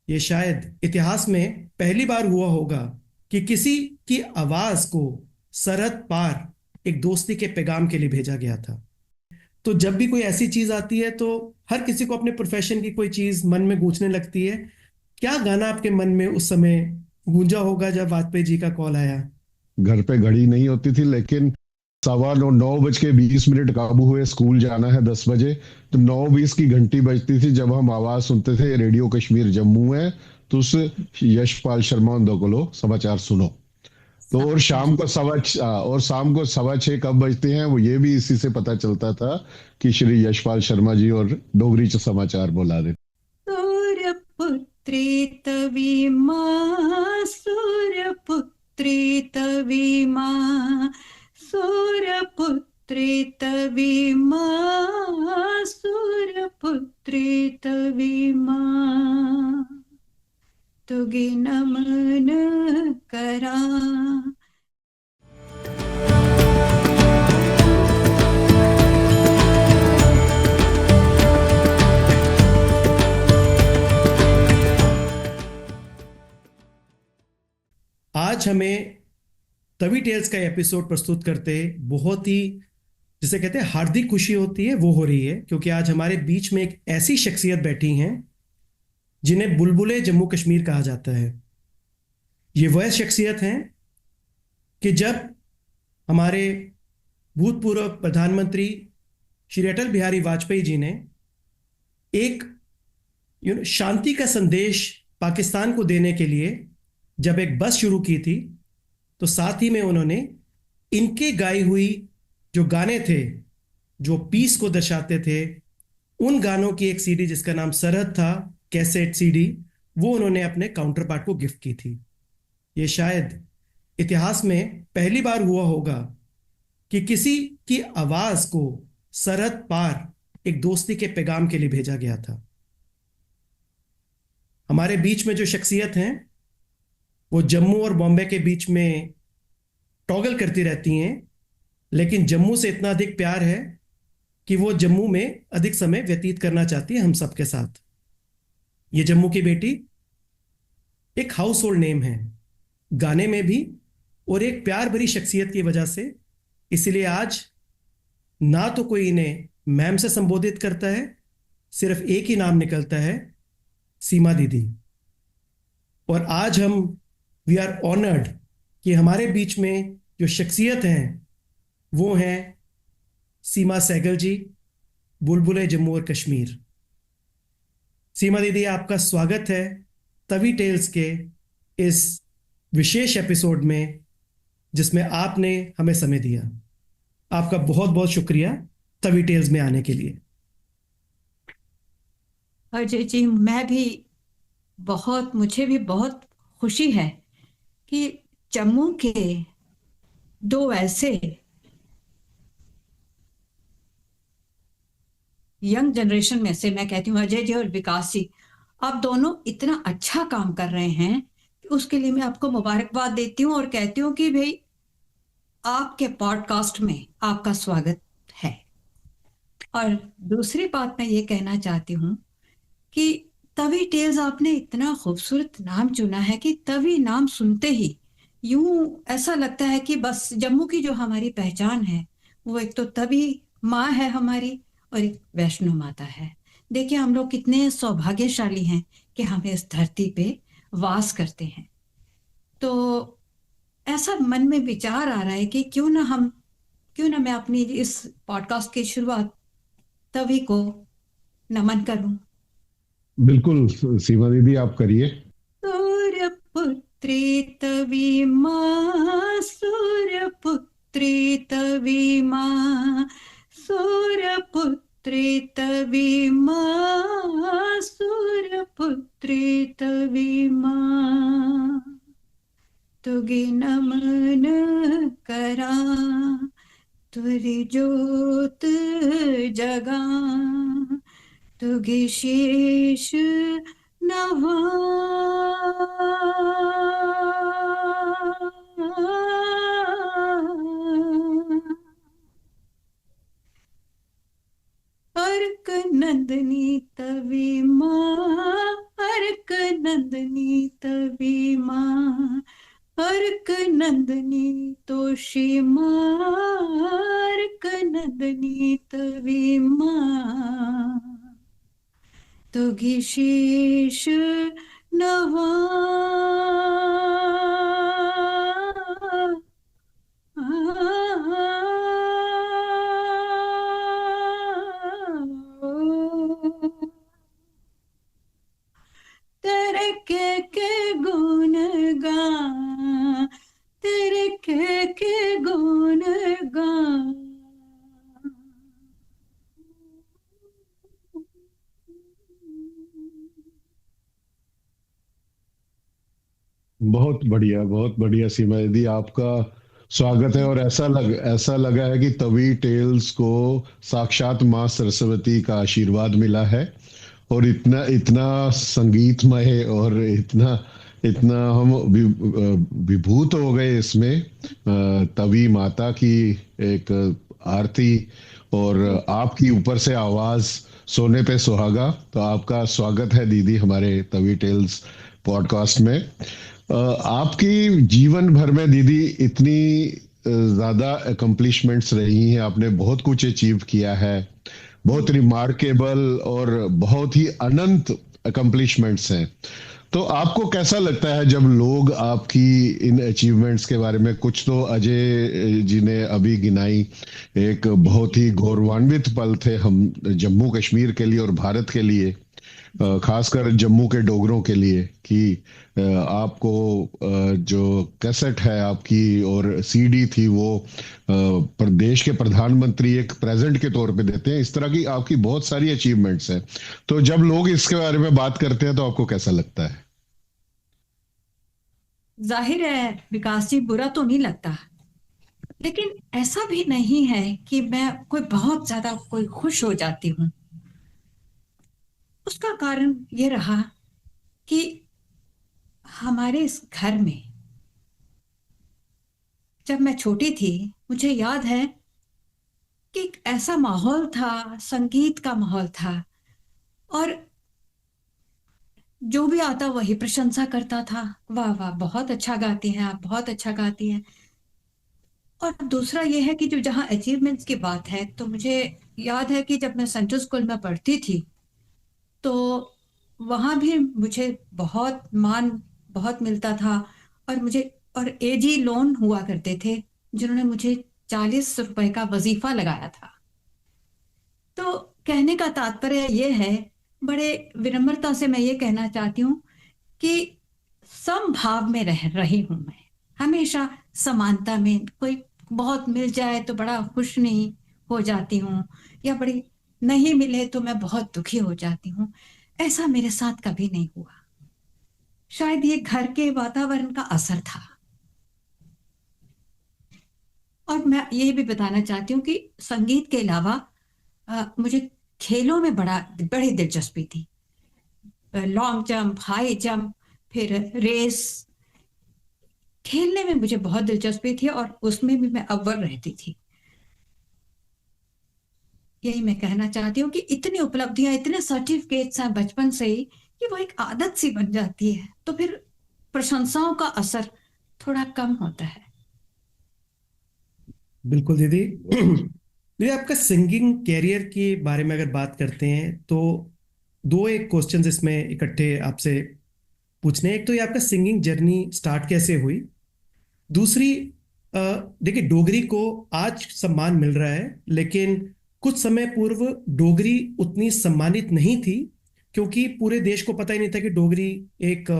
ये शायद इतिहास में पहली बार हुआ होगा कि किसी की आवाज को सरहद पार एक दोस्ती के पैगाम के लिए भेजा गया था। तो जब भी कोई ऐसी चीज आती है तो हर किसी को अपने प्रोफेशन की कोई चीज मन में गूंजने लगती है। क्या गाना आपके मन में उस समय गूंजा होगा जब वाजपेयी जी का कॉल आया? घर पे घड़ी नहीं होती थी, लेकिन 9:15 काबू हुए, स्कूल जाना है 10 बजे। तो 9:20 की घंटी बजती थी जब हम आवाज सुनते थे रेडियो कश्मीर जम्मू है। तो उस यशपाल शर्मा उन्दोगलो समाचार सुनो। तो और शाम को 6:15 कब बजते हैं वो ये भी इसी से पता चलता था कि श्री यशपाल शर्मा जी और डोगरी समाचार बोला रहे। सूर्यपुत्री तवीमा, सूर्यपुत्री तवीमा, सूर्यपुत्री तवीमा, सूर्यपुत्री तवीमा, तुगे नमन करा। आज हमें तवी टेल्स का एपिसोड प्रस्तुत करते बहुत ही, जिसे कहते हैं, हार्दिक खुशी होती है, वो हो रही है क्योंकि आज हमारे बीच में एक ऐसी शख्सियत बैठी हैं जिन्हें बुलबुले जम्मू कश्मीर कहा जाता है। ये वह शख्सियत हैं कि जब हमारे भूतपूर्व प्रधानमंत्री श्री अटल बिहारी वाजपेयी जी ने एक शांति का संदेश पाकिस्तान को देने के लिए जब एक बस शुरू की थी, तो साथ ही में उन्होंने इनके गाई हुई जो गाने थे, जो पीस को दर्शाते थे, उन गानों की एक सीडी जिसका नाम सरहद था, कैसेट सीडी, वो उन्होंने अपने काउंटर पार्ट को गिफ्ट की थी। ये शायद इतिहास में पहली बार हुआ होगा कि किसी की आवाज को सरहद पार एक दोस्ती के पैगाम के लिए भेजा गया था। हमारे बीच में जो शख्सियत हैं वो जम्मू और बॉम्बे के बीच में टॉगल करती रहती हैं, लेकिन जम्मू से इतना अधिक प्यार है कि वो जम्मू में अधिक समय व्यतीत करना चाहती है हम सबके साथ। ये जम्मू की बेटी एक हाउस होल्ड नेम है, गाने में भी और एक प्यार भरी शख्सियत की वजह से। इसलिए आज ना तो कोई इन्हें मैम से संबोधित करता है, सिर्फ एक ही नाम निकलता है, सीमा दीदी। और आज हम वी आर ऑनर्ड कि हमारे बीच में जो शख्सियत हैं वो हैं सीमा सहगल जी, बुलबुले जम्मू और कश्मीर। सीमा दीदी, आपका स्वागत है तवी टेल्स के इस विशेष एपिसोड में जिसमें आपने हमें समय दिया। आपका बहुत बहुत शुक्रिया तवी टेल्स में आने के लिए। अजय जी, मुझे भी बहुत खुशी है कि जम्मू के दो ऐसे यंग जनरेशन में से, मैं कहती हूँ अजय जी और विकास जी, आप दोनों इतना अच्छा काम कर रहे हैं कि उसके लिए मैं आपको मुबारकबाद देती हूँ और कहती हूँ कि भाई आपके पॉडकास्ट में आपका स्वागत है। और दूसरी बात मैं ये कहना चाहती हूँ कि तवी टेल्स, आपने इतना खूबसूरत नाम चुना है कि तवी नाम सुनते ही यूं ऐसा लगता है कि बस जम्मू की जो हमारी पहचान है वो एक तो तवी माँ है हमारी और एक वैष्णो माता है। देखिए हम लोग कितने सौभाग्यशाली हैं कि हम इस धरती पे वास करते हैं। तो ऐसा मन में विचार आ रहा है कि क्यों ना मैं अपनी इस पॉडकास्ट की शुरुआत तवी को नमन करूं। बिल्कुल सीमा दीदी, आप करिए। सूर्यपुत्री तवीमा, सूर्यपुत्री तवीमा, सूर्यपुत्री तवीमा, सूर्यपुत्री तवीमा, तुगे नमन करा, तुरी ज्योत जगा, तुगे शीश नवा। अर्क नंदनी तवी माँ, अर्क नंदनी तभी माँ, अर्क नंदनी तोषी माँ, अर्क नंदनी तभी माँ, तुगी शीश नवा। तेरे के गुण गा, तेरे के गुण गा। बहुत बढ़िया सीमा दीदी, आपका स्वागत है। और ऐसा लगा है कि तवी टेल्स को साक्षात माँ सरस्वती का आशीर्वाद मिला है। और इतना इतना संगीतमय और इतना इतना हम विभूत हो गए इसमें, तवी माता की एक आरती और आपकी ऊपर से आवाज, सोने पे सुहागा। तो आपका स्वागत है दीदी हमारे तवी टेल्स पॉडकास्ट में। आपकी जीवन भर में दीदी इतनी ज्यादा अकम्पलिशमेंट्स रही हैं, आपने बहुत कुछ अचीव किया है, बहुत रिमार्केबल और बहुत ही अनंत अकम्पलिशमेंट्स हैं। तो आपको कैसा लगता है जब लोग आपकी इन अचीवमेंट्स के बारे में, कुछ तो अजय जी ने अभी गिनाई, एक बहुत ही गौरवान्वित पल थे हम जम्मू कश्मीर के लिए और भारत के लिए, खासकर जम्मू के डोगरों के लिए, कि आपको जो कैसेट है आपकी और सीडी थी वो प्रदेश के प्रधानमंत्री एक प्रेजेंट के तौर पे देते हैं। इस तरह की आपकी बहुत सारी अचीवमेंट्स हैं। तो जब लोग इसके बारे में बात करते हैं तो आपको कैसा लगता है? जाहिर है विकास जी, बुरा तो नहीं लगता, लेकिन ऐसा भी नहीं है कि मैं कोई बहुत ज्यादा कोई खुश हो जाती हूँ। उसका कारण ये रहा कि हमारे इस घर में जब मैं छोटी थी, मुझे याद है कि एक ऐसा माहौल था, संगीत का माहौल था, और जो भी आता वही प्रशंसा करता था, वाह वाह बहुत अच्छा गाती हैं आप, बहुत अच्छा गाती हैं। और दूसरा ये है कि जो जहाँ अचीवमेंट्स की बात है, तो मुझे याद है कि जब मैं सेंट्रल स्कूल में पढ़ती थी तो वहाँ भी मुझे बहुत मान बहुत मिलता था। और मुझे और एजी लोन हुआ करते थे, जिन्होंने मुझे 40 रुपए का वजीफा लगाया था। तो कहने का तात्पर्य ये है, बड़े विनम्रता से मैं ये कहना चाहती हूँ कि समभाव में रह रही हूं मैं, हमेशा समानता में। कोई बहुत मिल जाए तो बड़ा खुश नहीं हो जाती हूँ, या बड़ी नहीं मिले तो मैं बहुत दुखी हो जाती हूँ। ऐसा मेरे साथ कभी नहीं हुआ। शायद ये घर के वातावरण का असर था। और मैं ये भी बताना चाहती हूँ कि संगीत के अलावा मुझे खेलों में बड़ी दिलचस्पी थी। लॉन्ग जंप, हाई जंप, फिर रेस, खेलने में मुझे बहुत दिलचस्पी थी और उसमें भी मैं अव्वल रहती थी। यही मैं कहना चाहती हूँ कि इतनी उपलब्धियां, इतने सर्टिफिकेट्स हैं बचपन से ही, कि वो एक आदत सी बन जाती है, तो फिर प्रशंसाओं का असर थोड़ा कम होता है। बिल्कुल दीदी। दीदी, आपका सिंगिंग कैरियर के बारे में अगर बात करते हैं तो दो एक क्वेश्चंस इसमें इकट्ठे आपसे पूछने हैं। एक तो ये आपका सिंगिंग जर्नी स्टार्ट कैसे हुई, दूसरी अ, देखिए डोगरी को आज सम्मान मिल रहा है, लेकिन कुछ समय पूर्व डोगरी उतनी सम्मानित नहीं थी, क्योंकि पूरे देश को पता ही नहीं था कि डोगरी एक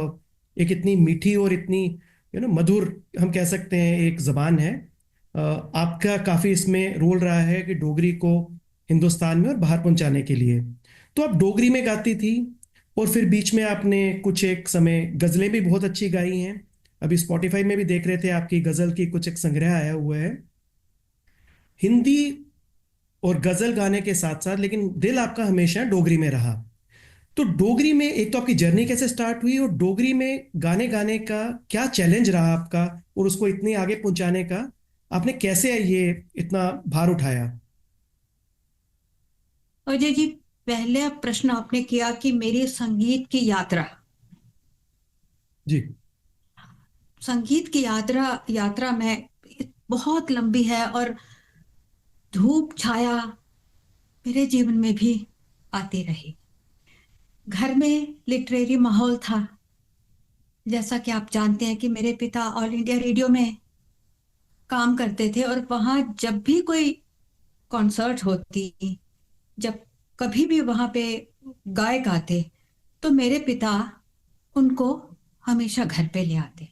एक इतनी मीठी और इतनी मधुर, हम कह सकते हैं, एक जबान है। आपका काफी इसमें रोल रहा है कि डोगरी को हिंदुस्तान में और बाहर पहुंचाने के लिए। तो आप डोगरी में गाती थी, और फिर बीच में आपने कुछ एक समय गजलें भी बहुत अच्छी गाई हैं। अभी स्पॉटिफाई में भी देख रहे थे, आपकी गजल की कुछ एक संग्रह आया हुआ है। हिंदी और गजल गाने के साथ साथ लेकिन दिल आपका हमेशा डोगरी में रहा। तो डोगरी में एक तो आपकी जर्नी कैसे स्टार्ट हुई, और डोगरी में गाने गाने का क्या चैलेंज रहा आपका, और उसको इतने आगे पहुंचाने का आपने कैसे ये इतना भार उठाया? अजय जी, पहले प्रश्न आपने किया कि मेरी संगीत की यात्रा, जी। संगीत की यात्रा यात्रा में बहुत लंबी है, और धूप छाया मेरे जीवन में भी आती रही। घर में लिटरेरी माहौल था। जैसा कि आप जानते हैं कि मेरे पिता ऑल इंडिया रेडियो में काम करते थे, और वहाँ जब भी कोई कॉन्सर्ट होती, जब कभी भी वहाँ पे गायक आते, तो मेरे पिता उनको हमेशा घर पे ले आते।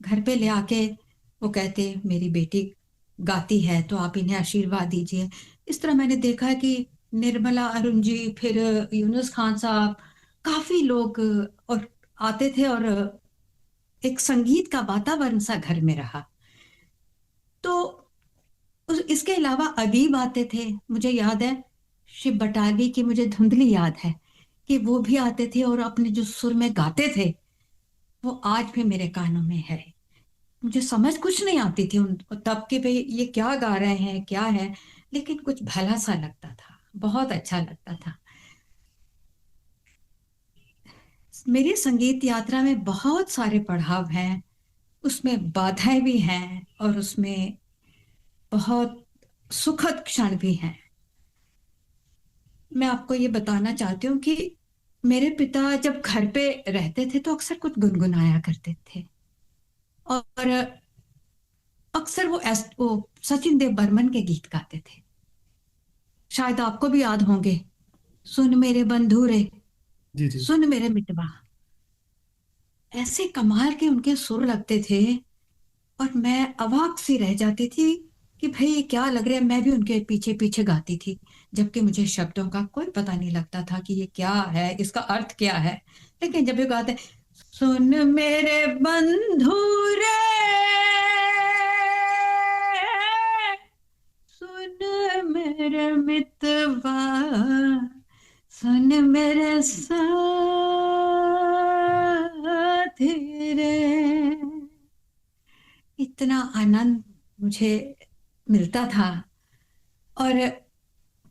घर पे ले आके वो कहते, मेरी बेटी गाती है तो आप इन्हें आशीर्वाद दीजिए। इस तरह मैंने देखा है कि निर्मला अरुण जी, फिर यूनुस खान साहब, काफी लोग और आते थे, और एक संगीत का वातावरण सा घर में रहा। तो इसके अलावा अदीब आते थे। मुझे याद है शिव बटाली की, मुझे धुंधली याद है कि वो भी आते थे और अपने जो सुर में गाते थे, वो आज भी मेरे कानों में है। मुझे समझ कुछ नहीं आती थी उन तब के, भाई ये क्या गा रहे हैं, क्या है, लेकिन कुछ भला सा लगता था, बहुत अच्छा लगता था। मेरी संगीत यात्रा में बहुत सारे पड़ाव हैं, उसमें बाधाएं भी हैं, और उसमें बहुत सुखद क्षण भी हैं। मैं आपको ये बताना चाहती हूँ कि मेरे पिता जब घर पे रहते थे तो अक्सर कुछ गुनगुनाया करते थे, और अक्सर वो सचिन देव बर्मन के गीत गाते थे। शायद आपको भी याद होंगे, सुन मेरे बंधु रे, जी। जी। सुन मेरे मितवा। ऐसे कमाल के उनके सुर लगते थे, और मैं अवाक सी रह जाती थी कि भाई ये क्या लग रहा है। मैं भी उनके पीछे पीछे गाती थी, जबकि मुझे शब्दों का कोई पता नहीं लगता था कि ये क्या है, इसका अर्थ क्या है। लेकिन जब ये गाते, सुन मेरे बंधु रे, सुन मेरे मितवा, सुन मेरे साथी रे, इतना आनंद मुझे मिलता था। और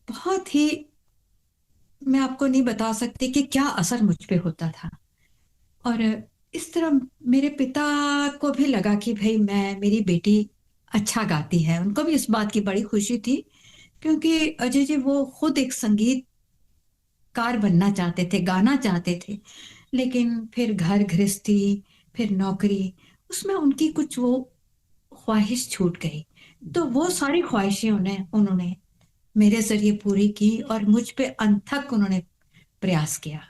बहुत ही, मैं आपको नहीं बता सकती कि क्या असर मुझ पे होता था। और इस तरह मेरे पिता को भी लगा कि भाई मेरी बेटी अच्छा गाती है। उनको भी इस बात की बड़ी खुशी थी, क्योंकि अजय जी वो खुद एक संगीतकार बनना चाहते थे, गाना चाहते थे, लेकिन फिर घर गृहस्थी, फिर नौकरी, उसमें उनकी कुछ वो ख्वाहिश छूट गई। तो वो सारी ख्वाहिशें उन्हें उन्होंने मेरे जरिए पूरी की, और मुझ पे अनथक उन्होंने प्रयास किया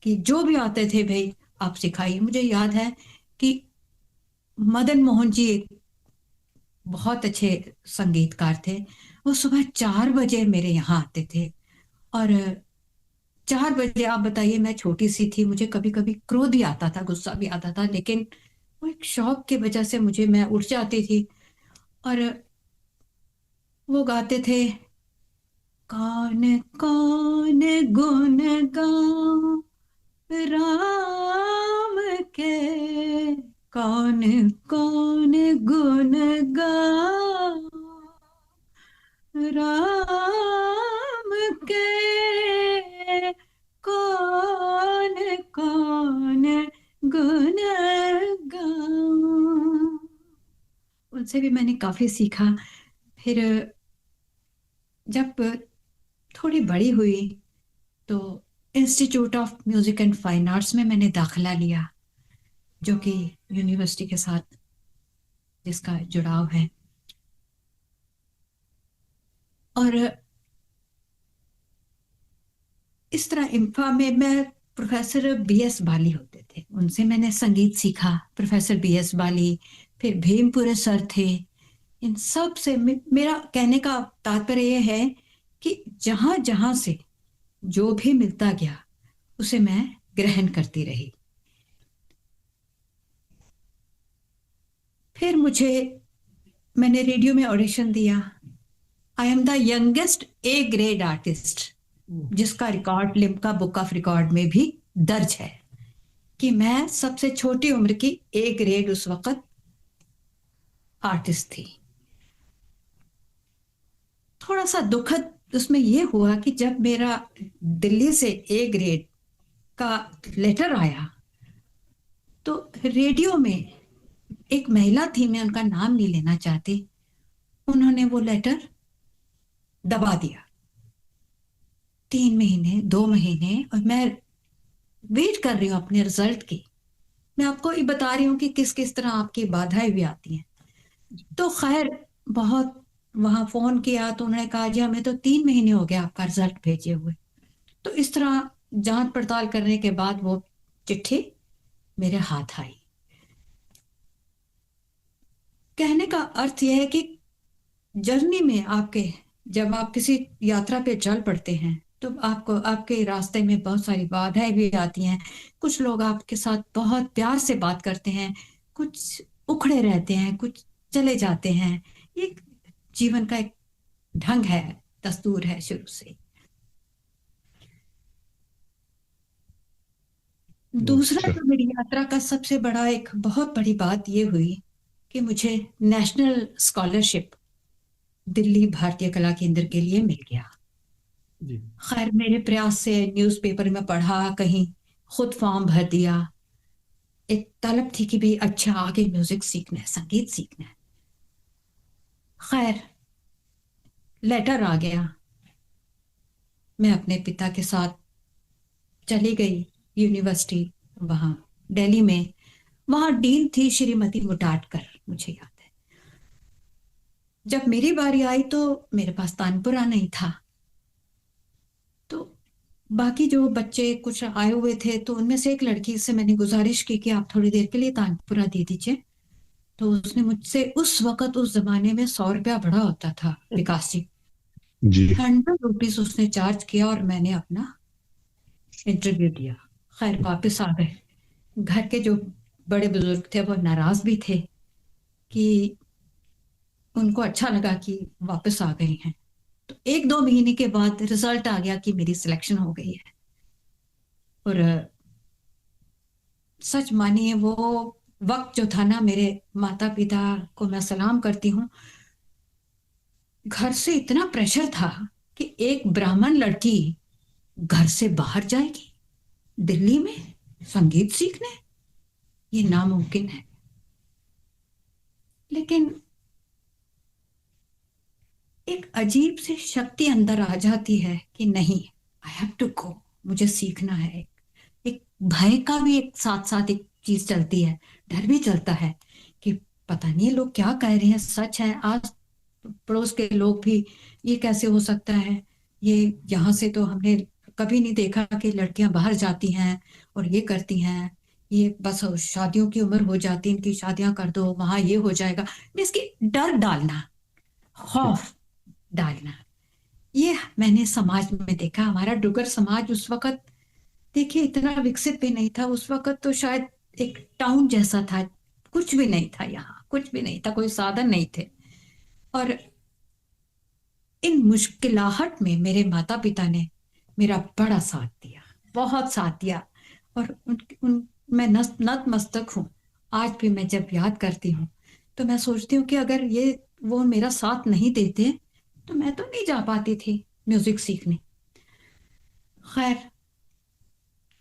कि जो भी आते थे, भाई आप सिखाइए। मुझे याद है कि मदन मोहन जी एक बहुत अच्छे संगीतकार थे। वो सुबह 4 बजे मेरे यहाँ आते थे, और 4 बजे, आप बताइए, मैं छोटी सी थी, मुझे कभी कभी क्रोध भी आता था, गुस्सा भी आता था, लेकिन वो एक शौक की वजह से मुझे, मैं उठ जाती थी। और वो गाते थे, कौन कौन गुण गाऊं राम के, कौन कौन गुण गाऊं राम के, कौन कौन गुण गाऊं। उनसे भी मैंने काफी सीखा। फिर जब थोड़ी बड़ी हुई तो institute of music and fine arts में मैंने दाखिला लिया, जो कि यूनिवर्सिटी के साथ जिसका जुड़ाव है। और इस तरह इम्फा में मैं, प्रोफेसर बीएस बाली होते थे, उनसे मैंने संगीत सीखा, प्रोफेसर बीएस बाली, फिर भीमपुरे सर थे। इन सब से मेरा कहने का तात्पर्य यह है कि जहां जहां से जो भी मिलता गया उसे मैं ग्रहण करती रही। फिर मैंने रेडियो में ऑडिशन दिया। I am the youngest A grade artist, जिसका record Limca book of record में भी दर्ज है, कि मैं सबसे छोटी उम्र की ए ग्रेड उस वक्त आर्टिस्ट थी। थोड़ा सा दुखद उसमें यह हुआ कि जब मेरा दिल्ली से ए ग्रेड का लेटर आया, तो रेडियो में एक महिला थी, मैं उनका नाम नहीं लेना चाहती, उन्होंने वो लेटर दबा दिया। 3 महीने, 2 महीने, और मैं वेट कर रही हूँ अपने रिजल्ट की। मैं आपको ये बता रही हूँ कि किस किस तरह आपकी बाधाएं भी आती हैं। तो खैर, बहुत वहां फोन किया तो उन्होंने कहा जी हमें तो 3 महीने हो गए आपका रिजल्ट भेजे हुए। तो इस तरह जांच पड़ताल करने के बाद वो चिट्ठी मेरे हाथ आई। कहने का अर्थ यह है कि जर्नी में आपके, जब आप किसी यात्रा पे चल पड़ते हैं तो आपको आपके रास्ते में बहुत सारी बाधाएं भी आती हैं। कुछ लोग आपके साथ बहुत प्यार से बात करते हैं, कुछ उखड़े रहते हैं, कुछ चले जाते हैं। ये जीवन का एक ढंग है, दस्तूर है शुरू से। दूसरा अच्छा। जो मेरी यात्रा का सबसे बड़ा एक बहुत बड़ी बात ये हुई कि मुझे नेशनल स्कॉलरशिप दिल्ली भारतीय कला केंद्र के लिए मिल गया। जी। खैर, मेरे प्रयास से न्यूज़पेपर में पढ़ा, कहीं खुद फॉर्म भर दिया। एक तलब थी कि भाई अच्छा आगे म्यूजिक सीखना है, संगीत सीखना है। खैर, लेटर आ गया। मैं अपने पिता के साथ चली गई यूनिवर्सिटी, वहां दिल्ली में। वहां डीन थी श्रीमती मुटाटकर, मुझे याद है। जब मेरी बारी आई तो मेरे पास तानपुरा नहीं था। तो बाकी जो बच्चे कुछ आए हुए थे, तो उनमें से एक लड़की से मैंने गुजारिश की कि आप थोड़ी देर के लिए तानपुरा दे दीजिए। तो उसने मुझसे, उस वक्त उस जमाने में 100 रुपया बड़ा होता था विकास जी, जी। 100 रुपीज उसने चार्ज किया और मैंने अपना इंटरव्यू दिया। खैर, वापस आ गए। घर के जो बड़े बुजुर्ग थे वो नाराज भी थे कि उनको अच्छा लगा कि वापस आ गई हैं। तो 1-2 महीने के बाद रिजल्ट आ गया कि मेरी सिलेक्शन हो गई है। और सच मानिए, वो वक्त जो था ना, मेरे माता पिता को मैं सलाम करती हूँ, घर से इतना प्रेशर था कि एक ब्राह्मण लड़की घर से बाहर जाएगी दिल्ली में संगीत सीखने, ये नामुमकिन है। लेकिन एक अजीब सी शक्ति अंदर आ जाती है कि नहीं, आई हैव टू गो, मुझे सीखना है। एक भय का भी एक साथ साथ एक चीज चलती है, डर भी चलता है कि पता नहीं ये लोग क्या कह रहे हैं सच है। आज पड़ोस के लोग भी, ये कैसे हो सकता है, ये यहाँ से तो हमने कभी नहीं देखा कि लड़कियां बाहर जाती हैं और ये करती हैं, ये बस शादियों की उम्र हो जाती है, इनकी शादियां कर दो, वहां ये हो जाएगा। इसकी डर डालना, जी। खौफ डालना, ये मैंने समाज में देखा। हमारा डुगर समाज उस वक्त, देखिए, इतना विकसित भी नहीं था उस वक्त। तो शायद एक टाउन जैसा था, कुछ भी नहीं था यहाँ, कुछ भी नहीं था, कोई साधन नहीं थे। और इन मुश्किलाहट में मेरे माता पिता ने मेरा बड़ा साथ दिया, बहुत साथ दिया। और मैं नतमस्तक हूँ। आज भी मैं जब याद करती हूँ तो मैं सोचती हूँ कि अगर ये वो मेरा साथ नहीं देते तो मैं तो नहीं जा पाती थी म्यूजिक सीखने। खैर,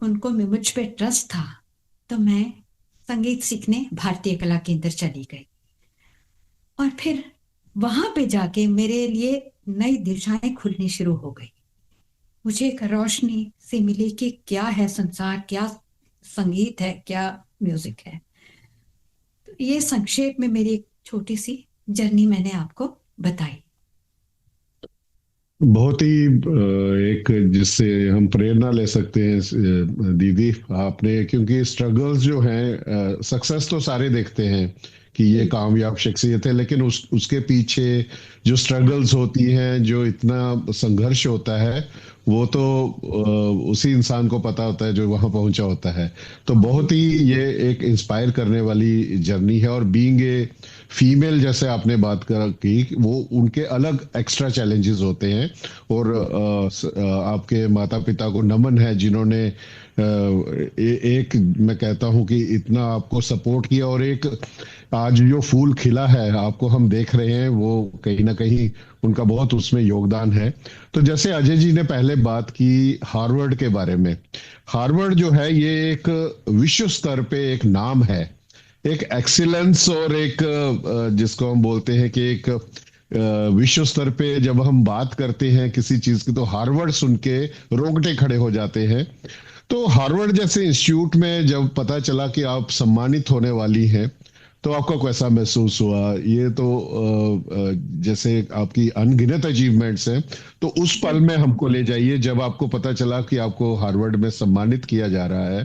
उनको मुझ पे ट्रस्ट था, तो मैं संगीत सीखने भारतीय कला केंद्र चली गई। और फिर वहां पे जाके मेरे लिए नई दिशाएं खुलनी शुरू हो गई। मुझे एक रोशनी से मिली कि क्या है संसार, क्या संगीत है, क्या म्यूजिक है। तो ये संक्षेप में मेरी एक छोटी सी जर्नी मैंने आपको बताई। बहुत ही एक जिससे हम प्रेरणा ले सकते हैं दीदी आपने, क्योंकि स्ट्रगल्स जो हैं, सक्सेस तो सारे देखते हैं कि ये कामयाब शख्सियत है, लेकिन उसके पीछे जो स्ट्रगल्स होती हैं, जो इतना संघर्ष होता है, वो तो उसी इंसान को पता होता है जो वहां पहुंचा होता है। तो बहुत ही ये एक इंस्पायर करने वाली जर्नी है। और बीइंग ए फीमेल, जैसे आपने बात कर की, वो उनके अलग एक्स्ट्रा चैलेंजेस होते हैं। और आपके माता पिता को नमन है जिन्होंने एक मैं कहता हूं कि इतना आपको सपोर्ट किया, और एक आज जो फूल खिला है आपको हम देख रहे हैं, वो कहीं ना कहीं उनका बहुत उसमें योगदान है। तो जैसे अजय जी ने पहले बात की हार्वर्ड के बारे में, हार्वर्ड जो है ये एक विश्व स्तर पे एक नाम है, एक एक्सीलेंस, और एक जिसको हम बोलते हैं कि एक विश्व स्तर पे जब हम बात करते हैं किसी चीज की, तो हार्वर्ड सुन के रोंगटे खड़े हो जाते हैं। तो हार्वर्ड जैसे इंस्टीट्यूट में जब पता चला कि आप सम्मानित होने वाली हैं, तो आपका कैसा महसूस हुआ? ये तो जैसे आपकी अनगिनत अचीवमेंट्स हैं, तो उस पल में हमको ले जाइए जब आपको पता चला कि आपको हार्वर्ड में सम्मानित किया जा रहा है।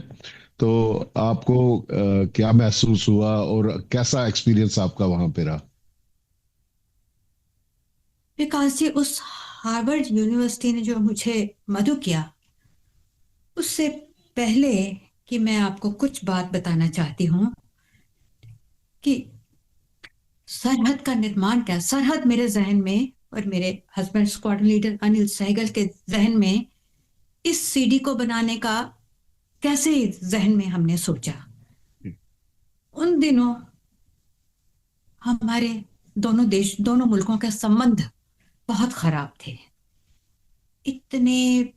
तो आपको क्या महसूस हुआ और कैसा एक्सपीरियंस आपका वहां पे रहा? विकास जी, उस हार्वर्ड यूनिवर्सिटी ने जो मुझे मदु किया, उससे पहले कि मैं आपको कुछ बात बताना चाहती हूँ कि सरहद का निर्माण क्या, सरहद मेरे जहन में और मेरे husband squadron leader Anil Sehgal के जहन में इस सीडी को बनाने का कैसे जहन में हमने सोचा। उन दिनों हमारे दोनों मुल्कों के संबंध बहुत खराब थे। इतने,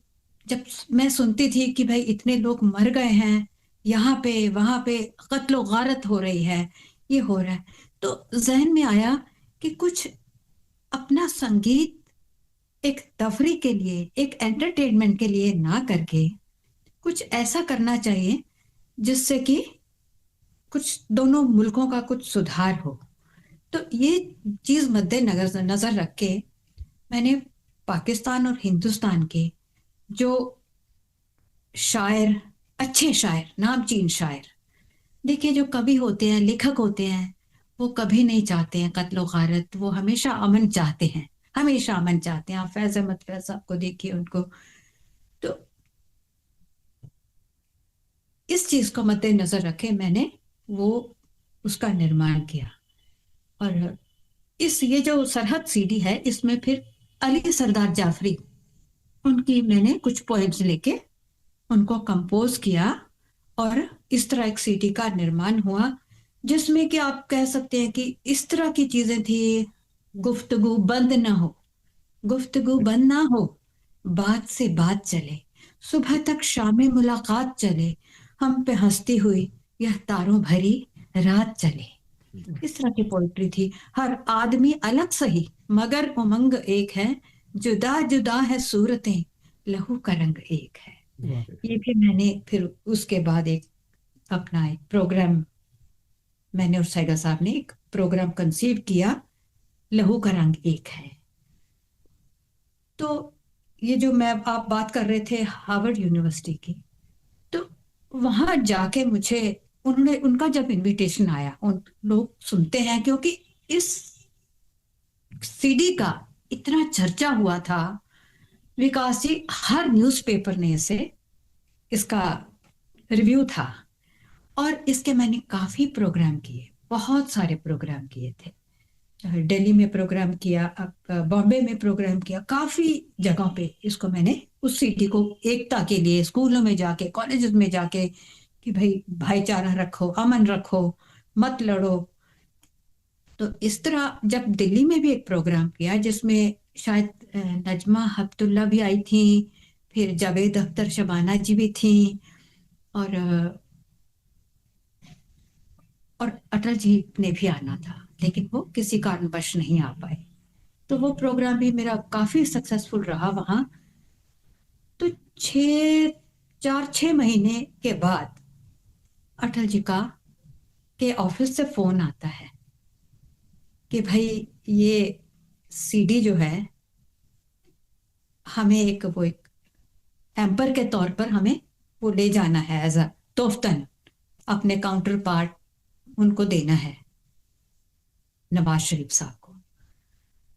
जब मैं सुनती थी कि भाई इतने लोग मर गए हैं, यहाँ पे वहां पे कत्लो गारत हो रही है, ये हो रहा है, तो जहन में आया कि कुछ अपना संगीत एक तफरी के लिए, एक एंटरटेनमेंट के लिए ना करके कुछ ऐसा करना चाहिए जिससे कि कुछ दोनों मुल्कों का कुछ सुधार हो। तो ये चीज मद्देनजर नजर रख के मैंने पाकिस्तान और हिंदुस्तान के जो शायर, अच्छे शायर, नामचीन शायर, देखिए जो कवि होते हैं, लेखक होते हैं, वो कभी नहीं चाहते हैं कत्लो गारत, वो हमेशा अमन चाहते हैं, हमेशा अमन चाहते हैं। आप फैज अहमद फैज साहब को देखिए, उनको तो इस चीज को मद्देनजर रखे मैंने वो उसका निर्माण किया। और ये जो सरहद सीडी है, इसमें फिर अली सरदार जाफरी, उनकी मैंने कुछ पॉइंट्स लेके उनको कंपोज किया, और इस तरह एक सीडी का निर्माण हुआ जिसमें कि आप कह सकते हैं कि इस तरह की चीजें थी। गुफ्तगू बंद ना हो, गुफ्तगू बंद ना हो, बात से बात चले, सुबह तक शाम मुलाकात चले, हम पे हंसती हुई यह तारों भरी रात चले। इस तरह की पोइट्री थी। हर आदमी अलग सही मगर उमंग एक है, जुदा जुदा है सूरतें, लहू का रंग एक है। ये फिर मैंने फिर उसके बाद एक अपना एक प्रोग्राम, मैंने और सैगा साहब ने एक प्रोग्राम कंसीव किया, लहू का रंग एक है। तो ये जो मैं आप बात कर रहे थे हार्वर्ड यूनिवर्सिटी की, तो वहां जाके मुझे उन्होंने, उनका जब इनविटेशन आया, उन लोग सुनते हैं क्योंकि इस सीडी का इतना चर्चा हुआ था विकास जी, हर न्यूज़पेपर ने इसे, इसका रिव्यू था, और इसके मैंने काफी प्रोग्राम किए, बहुत सारे प्रोग्राम किए थे। दिल्ली में प्रोग्राम किया, बॉम्बे में प्रोग्राम किया, काफी जगहों पे इसको मैंने, उस सीडी को एकता के लिए स्कूलों में जाके, कॉलेजेस में जाके कि भाई भाईचारा रखो, अमन रखो, मत लड़ो। तो इस तरह जब दिल्ली में भी एक प्रोग्राम किया जिसमें शायद नजमा हप्तुल्ला भी आई थी, फिर जावेद अख्तर शबाना जी भी थी, और अटल जी ने भी आना था, लेकिन वो किसी कारणवश नहीं आ पाए। तो वो प्रोग्राम भी मेरा काफी सक्सेसफुल रहा वहां। तो 6 महीने के बाद अटल जी का के ऑफिस से फोन आता है कि भाई ये सीडी जो है, हमें एक एम्पर के तौर पर हमें वो ले जाना है, एज अ तोहफतन अपने काउंटर पार्ट उनको देना है, नवाज शरीफ साहब को।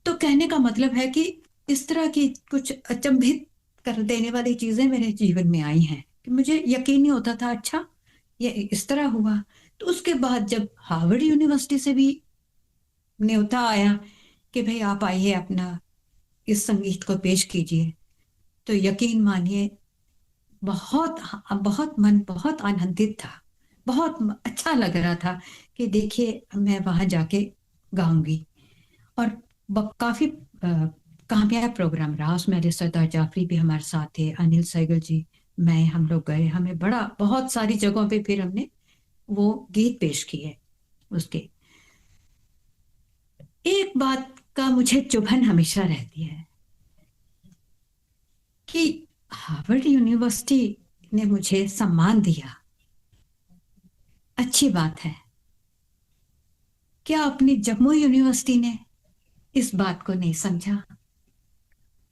तो कहने का मतलब है कि इस तरह की कुछ अचंभित कर देने वाली चीजें मेरे जीवन में आई हैं कि मुझे यकीन नहीं होता था, अच्छा ये इस तरह हुआ। तो उसके बाद जब हार्वर्ड यूनिवर्सिटी से भी न्योता आया कि भाई आप आइए, अपना इस संगीत को पेश कीजिए, तो यकीन मानिए बहुत बहुत मन बहुत आनंदित था। बहुत अच्छा लग रहा था कि देखिए मैं वहां जाके गाऊंगी। और काफी कामयाब प्रोग्राम रहा उसमें। अली सरदार जाफरी भी हमारे साथ थे, अनिल सहगल जी, मैं, हम लोग गए। हमें बड़ा बहुत सारी जगहों पे फिर हमने वो गीत पेश किए उसके। एक बात का मुझे चुभन हमेशा रहती है कि हार्वर्ड यूनिवर्सिटी ने मुझे सम्मान दिया, अच्छी बात है। क्या अपनी जम्मू यूनिवर्सिटी ने इस बात को नहीं समझा?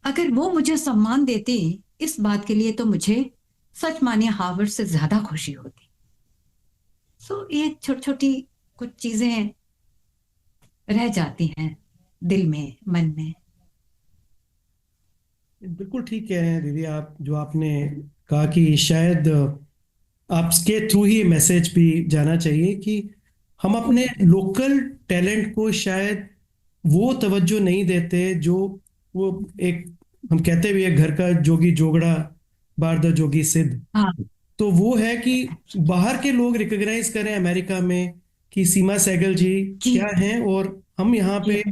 अगर वो मुझे सम्मान देती इस बात के लिए तो मुझे सच मानिए हार्वर्ड से ज्यादा खुशी होती। सो ये छोटी छोटी कुछ चीजें रह जाती हैं दिल में, मन में। बिल्कुल ठीक कह रहे हैं दीदी आप, जो आपने कहा कि शायद आपके थ्रू ही मैसेज भी जाना चाहिए कि हम अपने लोकल टैलेंट को शायद वो तवज्जो नहीं देते जो वो एक, हम कहते भी है घर का जोगी जोगड़ा बार द जोगी सिद्ध। हाँ तो वो है कि बाहर के लोग रिकॉग्नाइज करें अमेरिका में कि सीमा सहगल जी क्या जी हैं, और हम यहाँ जी। पे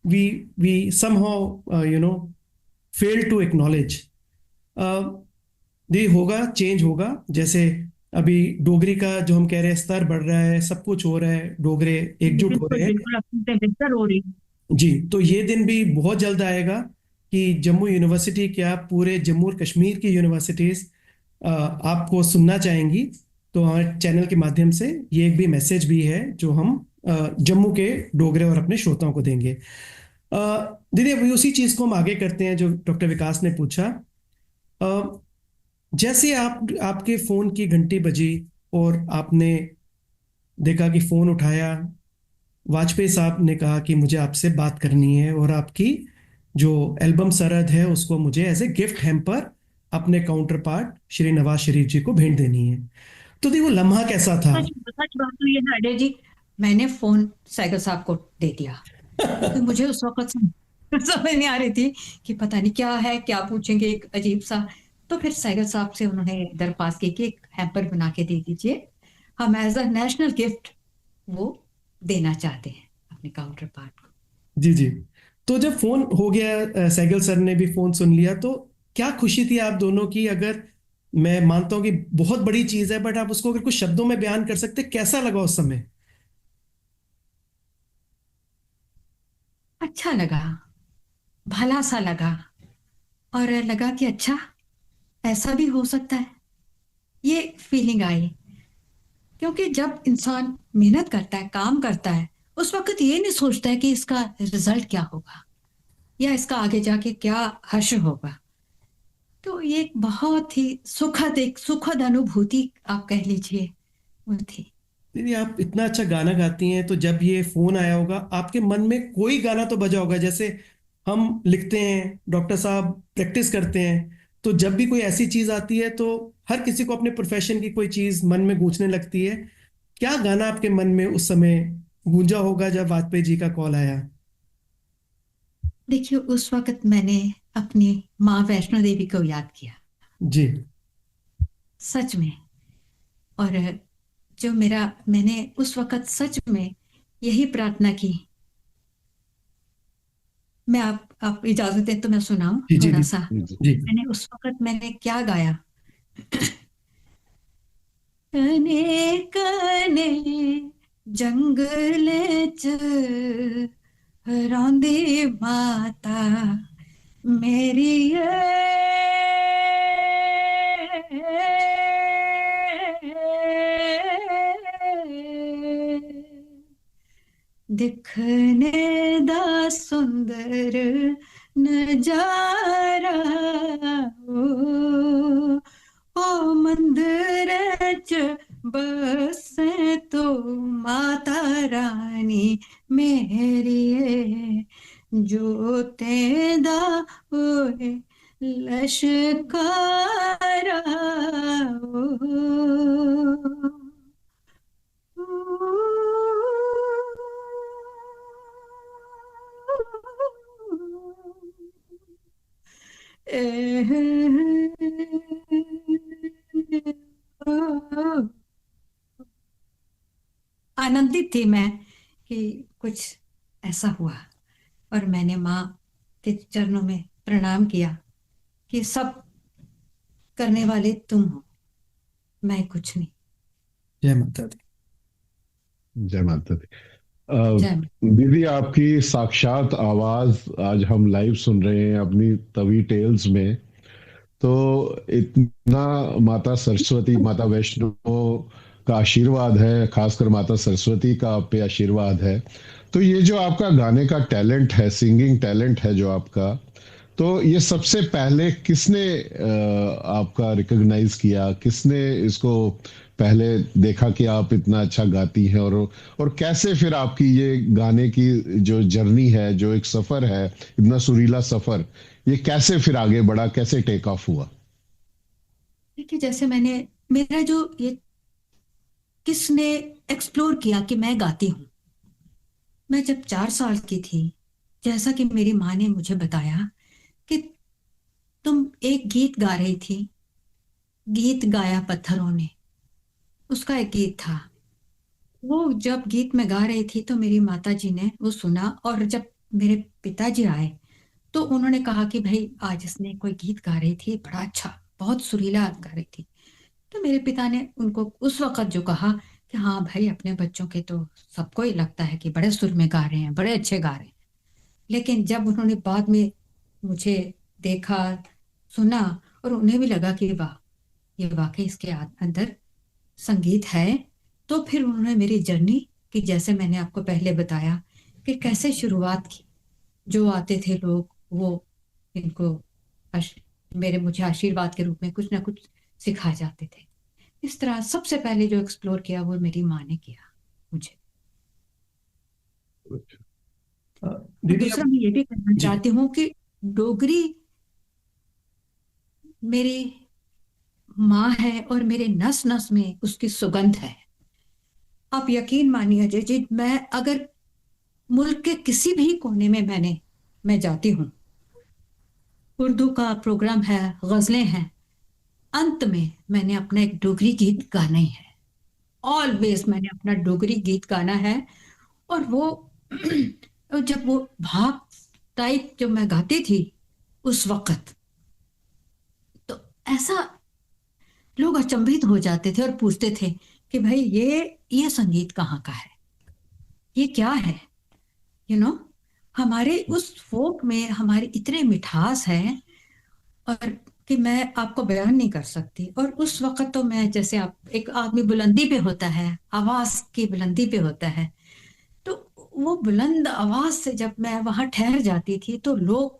we we somehow fail to acknowledge. ये होगा, चेंज होगा। जैसे अभी डोगरी का जो हम कह रहे हैं स्तर बढ़ रहा है, सब कुछ हो रहा है, डोगरे जी, एकजुट हो बिल्कुल रहे हैं। बिल्कुल, अपनी से बेहतर हो रही है। जी, तो ये दिन भी बहुत जल्द आएगा कि जम्मू यूनिवर्सिटी क्या पूरे जम्मू और कश्मीर की यूनिवर्सिटीज आपको सुनना चाहेंगी। तो हमारे चैनल के माध्यम से ये एक भी मैसेज भी है जो हम जम्मू के डोगरे और अपने श्रोताओं को देंगे। दीदी अभी उसी चीज को हम आगे करते हैं जो डॉक्टर विकास ने पूछा। अ, जैसे आपके फोन की घंटी बजी और आपने देखा कि फोन उठाया, वाजपेयी साहब ने कहा कि मुझे आपसे बात करनी है और आपकी जो एल्बम सरहद है उसको मुझे एज ए गिफ्ट हैम्पर अपने काउंटर पार्ट श्री नवाज शरीफ जी को भेंट देनी है। तो दी वो लम्हा कैसा था? सच सच बात तो ये है अजय जी, मैंने फोन सैगल साहब को दे दिया क्योंकि मुझे उस वक्त समझ नहीं आ रही थी कि पता नहीं क्या है, क्या पूछेंगे, एक अजीब सा। तो फिर सैगल साहब से उन्होंने दरख्वास्त की कि एक हैम्पर बना के दे दीजिए, हम एज अ नेशनल गिफ्ट वो देना चाहते हैं अपने काउंटर पार्ट को। जी जी। तो जब फोन हो गया, सहगल सर ने भी फोन सुन लिया, तो क्या खुशी थी आप दोनों की? अगर मैं मानता हूं कि बहुत बड़ी चीज है, बट आप उसको अगर कुछ शब्दों में बयान कर सकते, कैसा लगा उस समय? अच्छा लगा, भला सा लगा, और लगा कि अच्छा ऐसा भी हो सकता है, ये फीलिंग आई। क्योंकि जब इंसान मेहनत करता है, काम करता है, उस वक्त ये नहीं सोचता है कि इसका रिजल्ट क्या होगा या इसका आगे जाके क्या हश्र होगा। तो ये एक बहुत ही सुखद, एक सुखद अनुभूति आप कह लीजिए वो थी। दीदी आप इतना अच्छा गाना गाती हैं, तो जब ये फोन आया होगा आपके मन में कोई गाना तो बजा होगा। जैसे हम लिखते हैं, डॉक्टर साहब प्रैक्टिस करते हैं, तो जब भी कोई ऐसी चीज आती है तो हर किसी को अपने प्रोफेशन की कोई चीज मन में गूंजने लगती है। क्या गाना आपके मन में उस समय गूंजा होगा जब वाजपेयी जी का कॉल आया? देखिए उस वक्त मैंने अपनी माँ वैष्णो देवी को याद किया, जी सच में। और जो मेरा, मैंने उस वक्त सच में यही प्रार्थना की। मैं आप इजाजत दें तो मैं सुनाऊं जी जी थोड़ा जी सा। जी जी। मैंने उस वक्त मैंने क्या गाया। कने कने जंगल च रौंदी माता मेरी दिखने दा सुंदर नजारा ओ मंदिर च बसे तो माता रानी मेरी जोते दा ओए लश्कारा आनंदित थी मैं कि कुछ ऐसा हुआ। और मैंने माँ के चरणों में प्रणाम किया कि सब करने वाले तुम हो, मैं कुछ नहीं। जय माता दी। जय माता दी। जय। दीदी, आपकी साक्षात आवाज आज हम लाइव सुन रहे हैं अपनी तवी टेल्स में। तो इतना माता सरस्वती, माता वैष्णो का आशीर्वाद है, खासकर माता सरस्वती का आप पे आशीर्वाद है। तो ये जो आपका गाने का टैलेंट है, सिंगिंग टैलेंट है जो आपका, तो ये सबसे पहले किसने आपका रिकॉग्नाइज किया, किसने इसको पहले देखा कि आप इतना अच्छा गाती हैं, और कैसे फिर आपकी ये गाने की जो जर्नी है, जो एक सफर है, इतना सुरीला सफर, ये कैसे फिर आगे बढ़ा, कैसे टेक ऑफ हुआ? देखिए, जैसे मैंने, मेरा जो ये किसने एक्सप्लोर किया कि मैं गाती हूँ, मैं जब 4 साल की थी, जैसा कि मेरी माँ ने मुझे बताया कि तुम एक गीत गा रही थी, गीत गाया पत्थरों ने, उसका एक गीत था। वो जब गीत में गा रही थी तो मेरी माता जी ने वो सुना, और जब मेरे पिताजी आए तो उन्होंने कहा कि भाई आज इसने कोई गीत गा रही थी, बड़ा अच्छा, बहुत सुरीला गा रही थी। तो मेरे पिता ने उनको उस वक्त जो कहा कि हाँ भाई, अपने बच्चों के तो सबको ही लगता है कि बड़े सुर में गा रहे हैं, बड़े अच्छे गा रहे हैं। लेकिन जब उन्होंने बाद में मुझे देखा, सुना, और उन्हें भी लगा कि वाह, ये वाकई इसके अंदर संगीत है, तो फिर उन्होंने मेरी जर्नी, कि जैसे मैंने आपको पहले बताया कि कैसे शुरुआत की, जो आते थे लोग वो इनको आश, मेरे मुझे आशीर्वाद के रूप में कुछ ना कुछ सिखा जाते थे। इस तरह सबसे पहले जो एक्सप्लोर किया वो मेरी माँ ने किया मुझे। अ, और दीदी दूसरा अब मैं ये भी कहना जी। चाहती हूँ कि डोगरी मेरी माँ है और मेरे नस नस में उसकी सुगंध है। आप यकीन मानिए अजय जी, मैं अगर मुल्क के किसी भी कोने में मैं जाती हूँ, उर्दू का प्रोग्राम है, गजलें हैं, अंत में मैंने अपना एक डोगरी गीत गाना ही है। ऑलवेज मैंने अपना डोगरी गीत गाना है। और वो जब वो भाग टाइप जब मैं गाती थी उस वक्त, तो ऐसा लोग अचंभित हो जाते थे और पूछते थे कि भाई ये संगीत कहाँ का है, ये क्या है, यू नो हमारे उस फोक में हमारी इतने मिठास है, और कि मैं आपको बयान नहीं कर सकती। और उस वक्त तो मैं, जैसे आप, एक आदमी बुलंदी पे होता है, आवाज की बुलंदी पे होता है, तो वो बुलंद आवाज से जब मैं वहां ठहर जाती थी तो लोग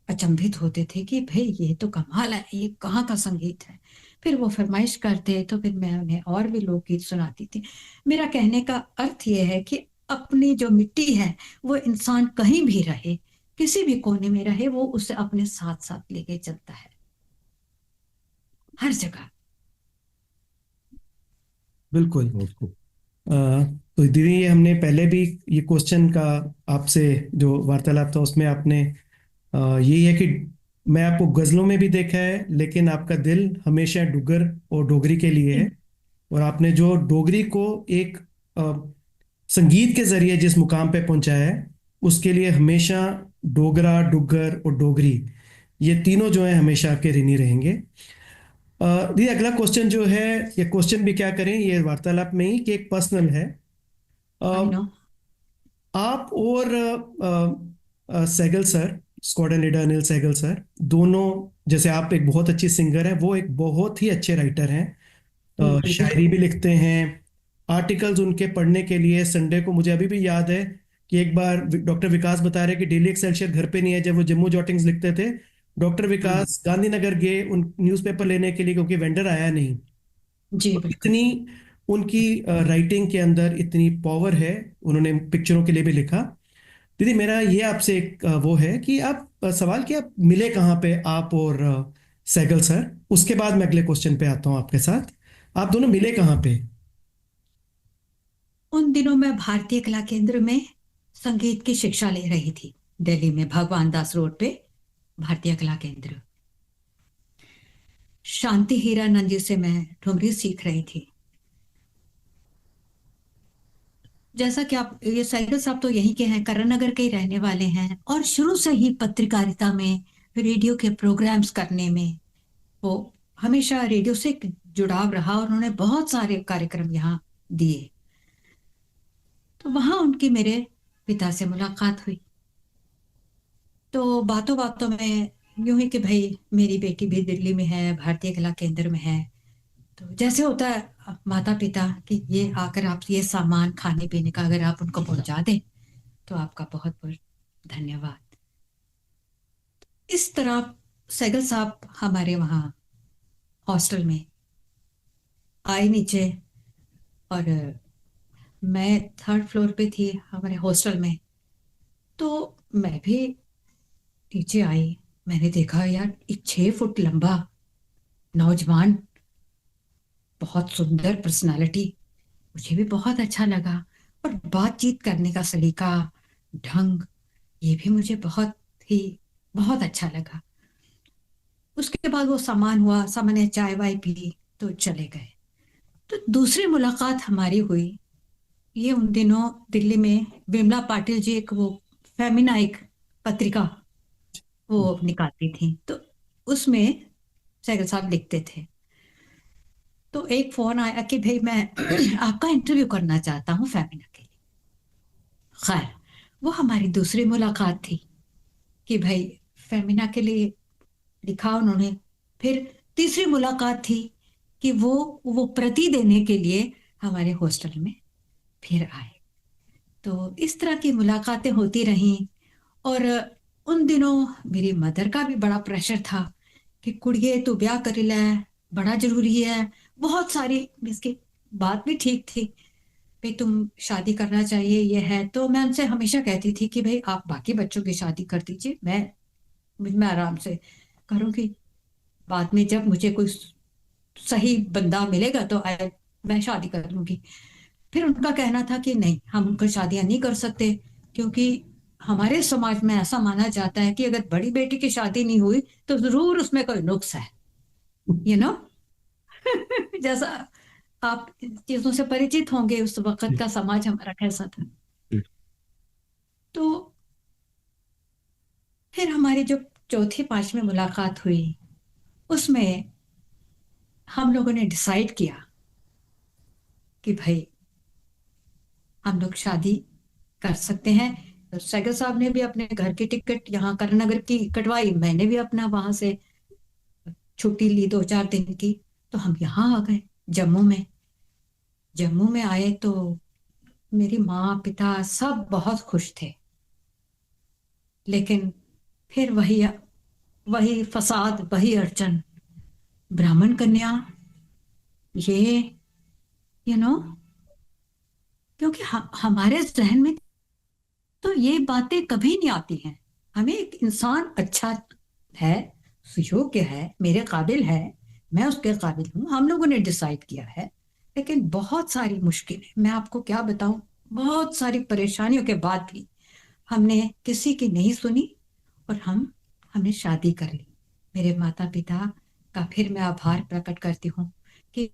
अचंभित होते थे कि भाई ये तो कमाल है, ये कहाँ का संगीत है। फिर वो फरमाइश करते तो फिर मैं उन्हें और भी लोकगीत सुनाती थी। मेरा कहने का अर्थ ये है कि अपनी जो मिट्टी है, वो इंसान कहीं भी रहे, किसी भी कोने में रहे, वो उसे अपने साथ साथ लेके चलता है हर जगह। बिल्कुल। ओके। अ, तो दीदी ये हमने पहले भी ये क्वेश्चन का आपसे जो वार्तालाप था उसमें आपने यही है कि मैं आपको गजलों में भी देखा है, लेकिन आपका दिल हमेशा डुग्गर और डोगरी के लिए है। और आपने जो डोगरी को एक अ, संगीत के जरिए जिस मुकाम पे पहुंचाया है, उसके लिए हमेशा डोगरा, डुग्गर और डोगरी, ये तीनों जो है हमेशा आपके ऋणी रहेंगे। दीदी अगला क्वेश्चन जो है, ये क्वेश्चन भी क्या करें, ये वार्तालाप में ही कि एक पर्सनल है। Uh, I know. आप और Sehgal sir, squadron leader Anil Sehgal sir, दोनों, जैसे आप एक बहुत अच्छी सिंगर है, वो एक बहुत ही अच्छे राइटर हैं। Thank you. शायरी भी लिखते हैं, आर्टिकल्स उनके पढ़ने के लिए संडे को, मुझे अभी भी याद है कि एक बार डॉक्टर विकास बता रहे कि डेली एक्सेलशियर घर पे नहीं है, जब वो जम्मू जॉटिंग्स लिखते थे, डॉक्टर हाँ विकास गांधीनगर गए उन न्यूज़पेपर लेने के लिए क्योंकि वेंडर आया नहीं। जी, तो बिल्कुल। इतनी उनकी राइटिंग के अंदर इतनी पावर है, उन्होंने पिक्चरों के लिए भी लिखा। दीदी मेरा ये आपसे एक वो है कि आप सवाल कि आप मिले कहाँ पे, आप और सहगल सर, उसके बाद मैं अगले क्वेश्चन पे आता हूँ आपके साथ। आप दोनों मिले कहाँ पे? उन दिनों मैं भारतीय कला केंद्र में संगीत की शिक्षा ले रही थी, दिल्ली में भगवान दास रोड पे भारतीय कला केंद्र। शांति हीरानंद जी से मैं ठुमरी सीख रही थी। जैसा कि आप, ये सहगल साहब तो यहीं के हैं, करण नगर के ही रहने वाले हैं, और शुरू से ही पत्रकारिता में, रेडियो के प्रोग्राम्स करने में वो हमेशा रेडियो से एक जुड़ाव रहा, और उन्होंने बहुत सारे कार्यक्रम यहाँ दिए। तो वहां उनकी मेरे पिता से मुलाकात हुई। तो बातों बातों में यूं ही कि भाई मेरी बेटी भी दिल्ली में है, भारतीय कला केंद्र में है। तो जैसे होता है माता पिता कि ये आकर आप ये सामान खाने पीने का अगर आप उनको पहुंचा दें तो आपका बहुत बहुत धन्यवाद। इस तरह सैगल साहब हमारे वहाँ हॉस्टल में आए नीचे, और मैं थर्ड फ्लोर पे थी हमारे हॉस्टल में। तो मैं भी नीचे आई, मैंने देखा यार एक 6 फुट लंबा नौजवान, बहुत सुंदर पर्सनालिटी, मुझे भी बहुत अच्छा लगा। और बातचीत करने का सलीका, ढंग, ये भी मुझे ही बहुत अच्छा लगा। उसके बाद वो सामान हुआ, सामान्य चाय वाय पी तो चले गए। तो दूसरी मुलाकात हमारी हुई, ये उन दिनों दिल्ली में विमला पाटिल जी एक वो फेमिना एक पत्रिका वो निकालती थी, तो उसमें सैगल साहब लिखते थे। तो एक फोन आया कि भाई मैं आपका इंटरव्यू करना चाहता हूँ फेमिना के लिए। खैर, वो हमारी दूसरी मुलाकात थी कि भाई फेमिना के लिए लिखा उन्होंने। फिर तीसरी मुलाकात थी कि वो प्रति देने के लिए हमारे हॉस्टल में फिर आए। तो इस तरह की मुलाकातें होती रहीं। और उन दिनों मेरी मदर का भी बड़ा प्रेशर था कि कुड़िए तू ब्याह कर ले, बड़ा जरूरी है। बहुत सारी इसकी बात भी ठीक थी, भाई तुम शादी करना चाहिए ये है। तो मैं उनसे हमेशा कहती थी कि भाई आप बाकी बच्चों की शादी कर दीजिए, मैं आराम से करूंगी, बाद में जब मुझे कोई सही बंदा मिलेगा तो मैं शादी कर लूंगी। फिर उनका कहना था कि नहीं, हम उनको शादियां नहीं कर सकते, क्योंकि हमारे समाज में ऐसा माना जाता है कि अगर बड़ी बेटी की शादी नहीं हुई तो जरूर उसमें कोई नुक्स है, यू नो। जैसा आप चीजों से परिचित होंगे, उस वक्त का समाज हमारा कैसा था। तो फिर हमारी जो चौथी पांचवी मुलाकात हुई, उसमें हम लोगों ने डिसाइड किया कि भाई हम लोग शादी कर सकते हैं। तो सैगल साहब ने भी अपने घर की टिकट यहाँ करणनगर की कटवाई, मैंने भी अपना वहां से छुट्टी ली 2-4 दिन की। तो हम यहाँ आ गए जम्मू में। जम्मू में आए तो मेरी माँ पिता सब बहुत खुश थे। लेकिन फिर वही वही फसाद, वही अड़चन, ब्राह्मण कन्या, ये यू नो, क्योंकि हमारे जहन में तो ये बातें कभी नहीं आती हैं। हमें एक इंसान अच्छा है, सुयोग्य है, मेरे काबिल है, मैं उसके काबिल हूँ, हम लोगों ने डिसाइड किया है। लेकिन बहुत सारी मुश्किलें, मैं आपको क्या बताऊं, बहुत सारी परेशानियों के बाद भी हमने किसी की नहीं सुनी, और हमने शादी कर ली। मेरे माता पिता का फिर मैं आभार प्रकट करती हूँ कि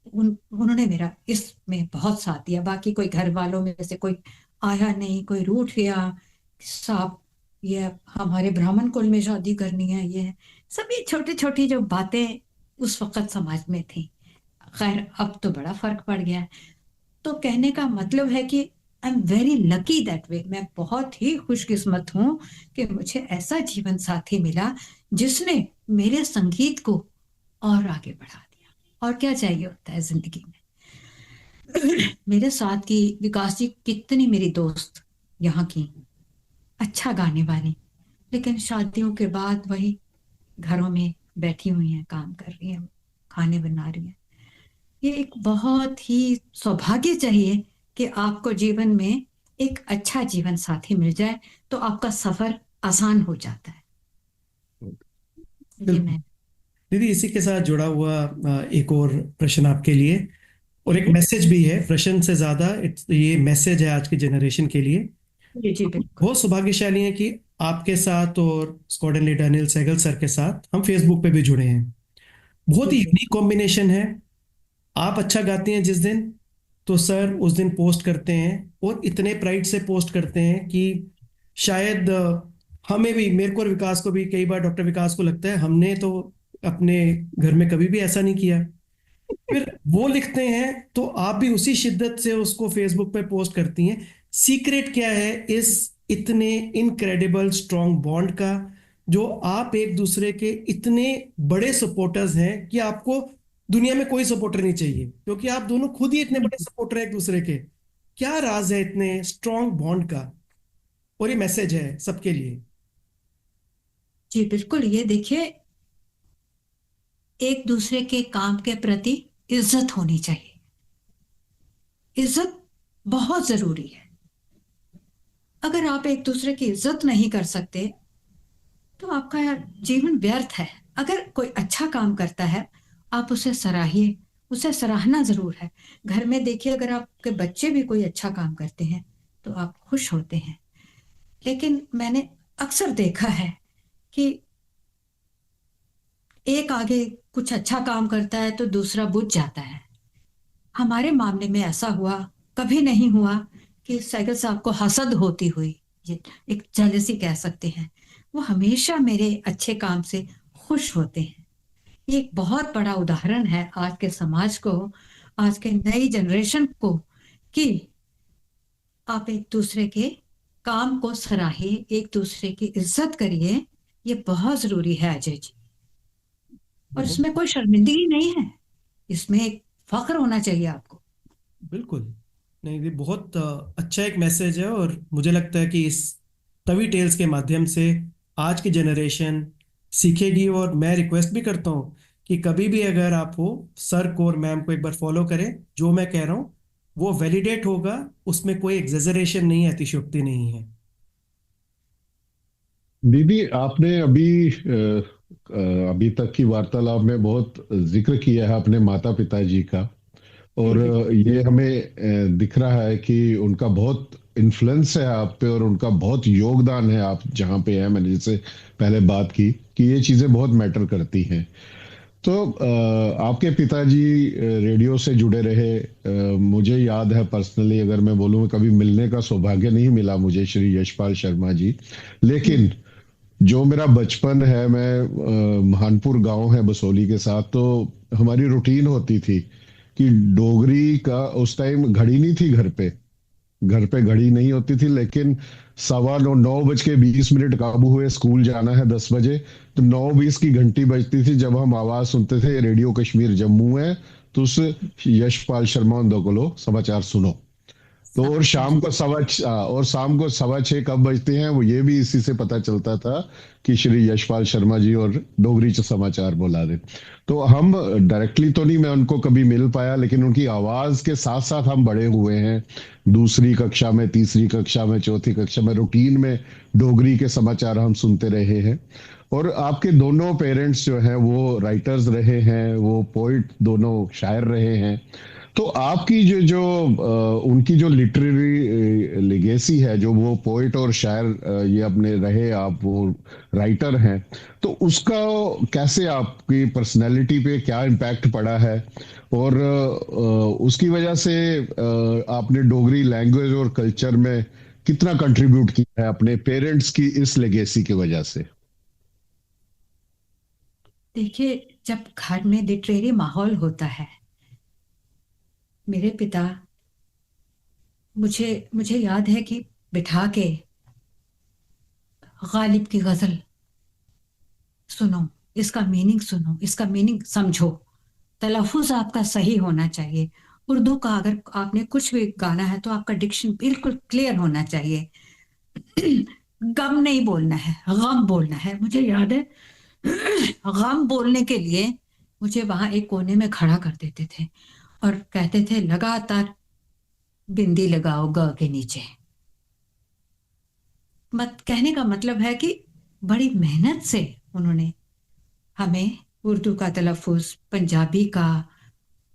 उन्होंने मेरा इसमें बहुत साथ दिया। बाकी कोई घर वालों में से कोई आया नहीं, कोई रूठ गया, साहब ये हमारे ब्राह्मण कुल में शादी करनी है, ये सभी छोटी छोटी जो बातें उस वक्त समाज में थी। खैर अब तो बड़ा फर्क पड़ गया है। तो कहने का मतलब है कि I am very lucky that way, मैं बहुत ही खुशकिस्मत हूँ कि मुझे ऐसा जीवन साथी मिला जिसने मेरे संगीत को और आगे बढ़ा दिया। और क्या चाहिए होता है जिंदगी में। मेरे साथ की विकास जी, कितनी मेरी दोस्त यहाँ की, अच्छा गाने वाली, लेकिन शादियों के बाद वही घरों में बैठी हुई हैं, काम कर रही हैं, खाने बना रही हैं। ये एक बहुत ही सौभाग्य चाहिए कि आपको जीवन में एक अच्छा जीवन साथी मिल जाए, तो आपका सफर आसान हो जाता है। ये मैं दीदी इसी के साथ जुड़ा हुआ एक और प्रश्न आपके लिए, और एक मैसेज भी है, प्रश्न से ज्यादा ये मैसेज है आज की जनरेशन के लिए। जी जी बिल्कुल। बहुत सौभाग्यशाली है कि आपके साथ और squadron leader Anil Sehgal sir के साथ हम फेसबुक पे भी जुड़े हैं। बहुत जी ही जी यूनिक कॉम्बिनेशन है। आप अच्छा गाती हैं जिस दिन, तो सर उस दिन पोस्ट करते हैं और इतने प्राइड से पोस्ट करते हैं कि शायद हमें भी, मेरे को और विकास को भी, कई बार डॉक्टर विकास को लगता है हमने तो अपने घर में कभी भी ऐसा नहीं किया। फिर वो लिखते हैं तो आप भी उसी शिद्दत से उसको फेसबुक पे पोस्ट करती हैं। सीक्रेट क्या है इस इतने इनक्रेडिबल स्ट्रॉन्ग बॉन्ड का, जो आप एक दूसरे के इतने बड़े सपोर्टर्स हैं कि आपको दुनिया में कोई सपोर्टर नहीं चाहिए, क्योंकि आप दोनों खुद ही इतने बड़े सपोर्टर हैं एक दूसरे के। क्या राज है इतने स्ट्रॉन्ग बॉन्ड का? और ये मैसेज है सबके लिए। जी बिल्कुल, ये देखिए, एक दूसरे के काम के प्रति इज्जत होनी चाहिए। इज्जत बहुत जरूरी है। अगर आप एक दूसरे की इज्जत नहीं कर सकते तो आपका यार जीवन व्यर्थ है। अगर कोई अच्छा काम करता है, आप उसे सराहिए, उसे सराहना जरूर है। घर में देखिए, अगर आपके बच्चे भी कोई अच्छा काम करते हैं तो आप खुश होते हैं। लेकिन मैंने अक्सर देखा है कि एक आगे कुछ अच्छा काम करता है तो दूसरा बुझ जाता है। हमारे मामले में ऐसा हुआ कभी नहीं हुआ कि सैगल साहब को हसद होती हुई, ये एक जेलसी कह सकते हैं। वो हमेशा मेरे अच्छे काम से खुश होते हैं। ये एक बहुत बड़ा उदाहरण है आज के समाज को, आज के नई जनरेशन को, कि आप एक दूसरे के काम को सराहिए, एक दूसरे की इज्जत करिए। ये बहुत जरूरी है अजय जी। और बहुत। इसमें कोई शर्मिंदगी नहीं है, इसमें एक फख्र होना चाहिए आपको। बिल्कुल। नहीं, ये बहुत अच्छा एक मैसेज है, और मुझे लगता है कि इस तवी टेल्स के माध्यम से आज की जनरेशन सीखेगी। और मैं रिक्वेस्ट भी करता हूँ कि कभी भी अगर आप हो, सर को और मैम को एक बार फॉलो करें। जो मैं कह रहा हूँ वो वैलिडेट होगा, उसमें कोई एग्जेजरेशन नहीं है, अतिशयोक्ति नहीं है। दीदी, आपने अभी तक की वार्तालाप में बहुत जिक्र किया है अपने माता पिता जी का। जी और जी। ये हमें दिख रहा है कि उनका बहुत इन्फ्लुएंस है आप पे और उनका बहुत योगदान है आप जहाँ पे हैं। मैंने जैसे पहले बात की कि ये चीजें बहुत मैटर करती हैं। तो आपके पिताजी रेडियो से जुड़े रहे। मुझे याद है पर्सनली, अगर मैं बोलूँ, कभी मिलने का सौभाग्य नहीं मिला मुझे श्री यशपाल शर्मा जी। लेकिन जो मेरा बचपन है, मैं महानपुर गांव है बसोली के साथ, तो हमारी रूटीन होती थी कि डोगरी का, उस टाइम घड़ी नहीं थी घर पे, घर पे घड़ी नहीं होती थी, लेकिन 9:20 काबू हुए, स्कूल जाना है 10 बजे, तो 9:20 की घंटी बजती थी जब हम आवाज सुनते थे रेडियो कश्मीर जम्मू है, तो उस यशपाल शर्मा को समाचार सुनो। तो और शाम को और शाम को 6:15 कब बजते हैं वो ये भी इसी से पता चलता था कि श्री यशपाल शर्मा जी और डोगरी च समाचार बोला रहे। तो हम डायरेक्टली तो नहीं, मैं उनको कभी मिल पाया, लेकिन उनकी आवाज के साथ साथ हम बड़े हुए हैं। दूसरी कक्षा में, तीसरी कक्षा में, चौथी कक्षा में रूटीन में डोगरी के समाचार हम सुनते रहे हैं। और आपके दोनों पेरेंट्स जो हैं वो राइटर्स रहे हैं, वो पोइट, दोनों शायर रहे हैं। तो आपकी जो जो उनकी जो लिटरेरी लेगेसी है, जो वो पोइट और शायर ये अपने रहे, आप वो राइटर हैं, तो उसका कैसे आपकी पर्सनैलिटी पे क्या इम्पैक्ट पड़ा है? और उसकी वजह से आपने डोगरी लैंग्वेज और कल्चर में कितना कंट्रीब्यूट किया है अपने पेरेंट्स की इस लेगेसी की वजह से? देखिए, जब घर में लिटरेरी माहौल होता है, मेरे पिता मुझे मुझे याद है कि बिठा के गालिब की गजल सुनो, इसका मीनिंग सुनो, इसका मीनिंग समझो, तलफुज आपका सही होना चाहिए। उर्दू का अगर आपने कुछ भी गाना है तो आपका डिक्शन बिल्कुल क्लियर होना चाहिए। गम नहीं बोलना है, गम बोलना है। मुझे याद है, गम बोलने के लिए मुझे वहां एक कोने में खड़ा कर देते थे और कहते थे लगातार बिंदी लगाओ ग के नीचे। मत कहने का मतलब है कि बड़ी मेहनत से उन्होंने हमें उर्दू का तलफुज, पंजाबी का,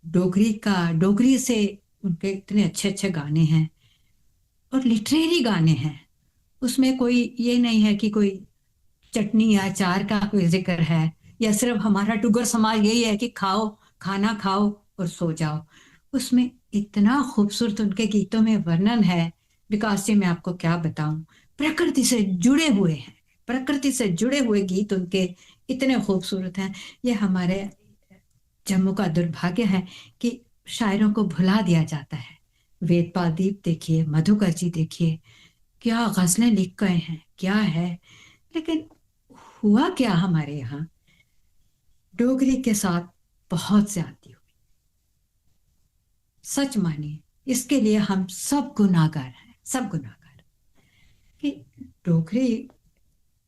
डोगरी का, डोगरी से उनके इतने अच्छे अच्छे गाने हैं और लिटरेरी गाने हैं। उसमें कोई ये नहीं है कि कोई चटनी या अचार का कोई जिक्र है, या सिर्फ हमारा टुगर समाज यही है कि खाओ, खाना खाओ और सो जाओ। उसमें इतना खूबसूरत उनके गीतों में वर्णन है विकास जी, मैं आपको क्या बताऊं। प्रकृति से जुड़े हुए हैं, प्रकृति से जुड़े हुए गीत उनके इतने खूबसूरत हैं। ये हमारे जम्मू का दुर्भाग्य है कि शायरों को भुला दिया जाता है। वेदपाल दीप देखिए, मधुकर जी देखिए, क्या गजलें लिख गए हैं, क्या है। लेकिन हुआ क्या हमारे यहाँ, डोगरी के साथ बहुत ज्यादती हुई, सच मानिए। इसके लिए हम सब गुनाहगार हैं, सब गुनाहगार। कि डोगरी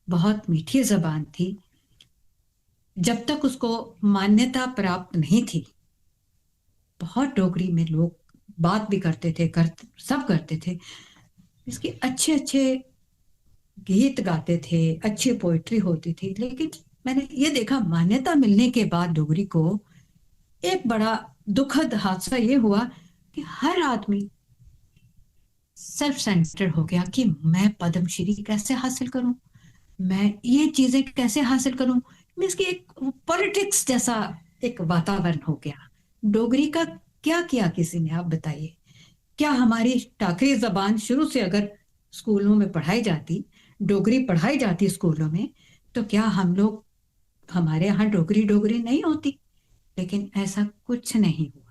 बहुत मीठी जबान थी, जब तक उसको मान्यता प्राप्त नहीं थी। बहुत डोगरी में लोग बात भी करते थे, सब करते थे। इसके अच्छे अच्छे गीत गाते थे, अच्छी पोइट्री होती थी। लेकिन मैंने ये देखा, मान्यता मिलने के बाद डोगरी को एक बड़ा दुखद हादसा ये हुआ कि हर आदमी सेल्फ सेंटर्ड हो गया कि मैं पद्मश्री कैसे हासिल करूं, मैं ये चीजें कैसे हासिल करूं। मीन्स कि एक पॉलिटिक्स जैसा एक वातावरण हो गया। डोगरी का क्या किया किसी ने, आप बताइए। क्या हमारी टाकरी जबान शुरू से अगर स्कूलों में पढ़ाई जाती, डोगरी पढ़ाई जाती स्कूलों में, तो क्या हम लोग, हमारे यहाँ डोगरी डोगरी नहीं होती। लेकिन ऐसा कुछ नहीं हुआ।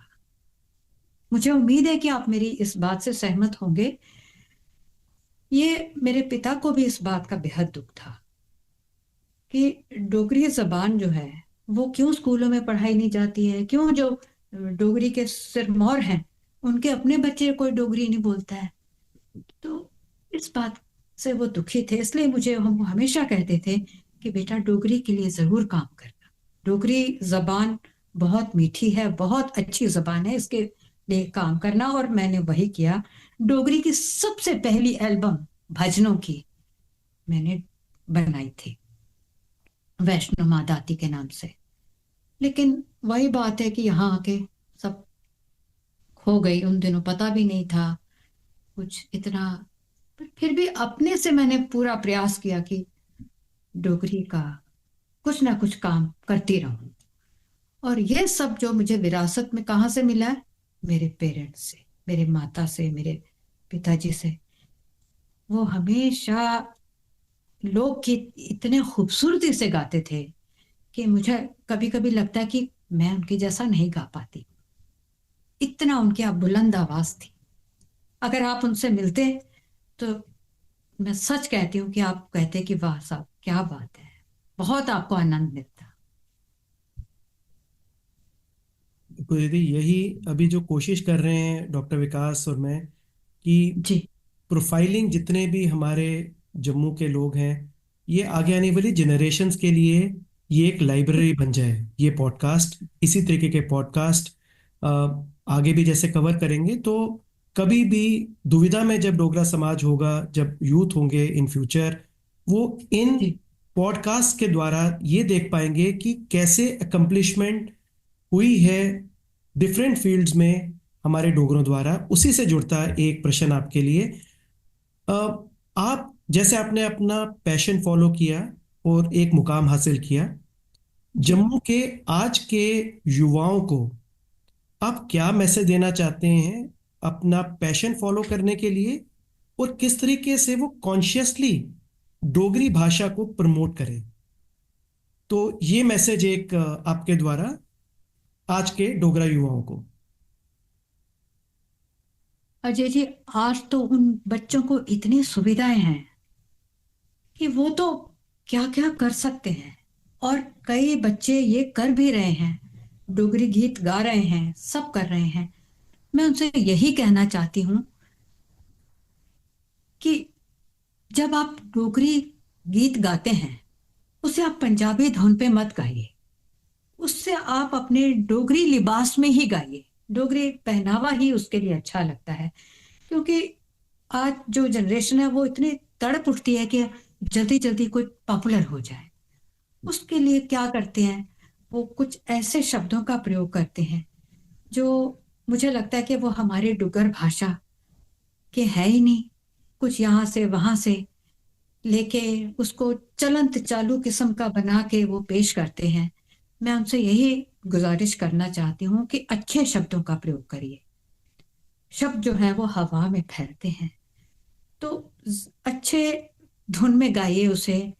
मुझे उम्मीद है कि आप मेरी इस बात से सहमत होंगे। ये मेरे पिता को भी इस बात का बेहद दुख था कि डोगरी जबान जो है वो क्यों स्कूलों में पढ़ाई नहीं जाती है, क्यों जो डोगरी के सिरमौर हैं उनके अपने बच्चे कोई डोगरी नहीं बोलता है। तो इस बात से वो दुखी थे। इसलिए मुझे हम हमेशा कहते थे कि बेटा डोगरी के लिए जरूर काम करना। डोगरी जबान बहुत मीठी है, बहुत अच्छी जबान है, इसके लिए काम करना। और मैंने वही किया। डोगरी की सबसे पहली एल्बम भजनों की मैंने बनाई थी, वैष्णो माँ दाती के नाम से। लेकिन वही बात है कि यहाँ आके सब खो गई। उन दिनों पता भी नहीं था कुछ इतना। पर फिर भी अपने से मैंने पूरा प्रयास किया कि डोगरी का कुछ ना कुछ काम करती रहूं। और ये सब जो मुझे विरासत में कहाँ से मिला है, मेरे पेरेंट्स से, मेरे माता से, मेरे पिताजी से। वो हमेशा लोकगीत इतने खूबसूरती से गाते थे कि मुझे कभी कभी लगता है कि मैं उनके जैसा नहीं गा पाती। इतना उनकी बुलंद आवाज थी। अगर आप उनसे मिलते तो मैं सच कहती हूँ कि आप कहते कि वाह साहब क्या बात है, बहुत आपको आनंद मिलता। तो दीदी यही अभी जो कोशिश कर रहे हैं डॉक्टर विकास और मैं, कि जी प्रोफाइलिंग जितने भी हमारे जम्मू के लोग हैं, ये आगे आने वाली जनरेशन्स के लिए ये एक लाइब्रेरी बन जाए। ये पॉडकास्ट, इसी तरीके के पॉडकास्ट आगे भी जैसे कवर करेंगे, तो कभी भी दुविधा में जब डोगरा समाज होगा, जब यूथ होंगे इन फ्यूचर, वो इन जी पॉडकास्ट के द्वारा ये देख पाएंगे कि कैसे अकम्पलिशमेंट हुई है डिफरेंट फील्ड्स में हमारे डोगरों द्वारा। उसी से जुड़ता है एक प्रश्न आपके लिए। अ, आप जैसे आपने अपना पैशन फॉलो किया और एक मुकाम हासिल किया, जी। जम्मू के आज के युवाओं को आप क्या मैसेज देना चाहते हैं अपना पैशन फॉलो करने के लिए, और किस तरीके से वो कॉन्शियसली डोगरी भाषा को प्रमोट करें? तो ये मैसेज एक आपके द्वारा आज के डोगरा युवाओं को। अजय जी, आज तो उन बच्चों को इतनी सुविधाएं हैं कि वो तो क्या क्या कर सकते हैं। और कई बच्चे ये कर भी रहे हैं, डोगरी गीत गा रहे हैं, सब कर रहे हैं। मैं उनसे यही कहना चाहती हूँ कि जब आप डोगरी गीत गाते हैं, उसे आप पंजाबी धुन पे मत गाइए। उससे आप अपने डोगरी लिबास में ही गाइए। डोगरी पहनावा ही उसके लिए अच्छा लगता है। क्योंकि आज जो जनरेशन है वो इतनी तड़प उठती है कि जल्दी जल्दी कोई पॉपुलर हो जाए। उसके लिए क्या करते हैं, वो कुछ ऐसे शब्दों का प्रयोग करते हैं जो मुझे लगता है कि वो हमारे डुगर भाषा के है ही नहीं। कुछ यहाँ से वहां से लेके उसको चलंत चालू किस्म का बना के वो पेश करते हैं। मैं उनसे यही गुजारिश करना चाहती हूँ कि अच्छे शब्दों का प्रयोग करिए। शब्द जो है वो हवा में फैलते हैं। तो अच्छे धुन में गाइए उसे,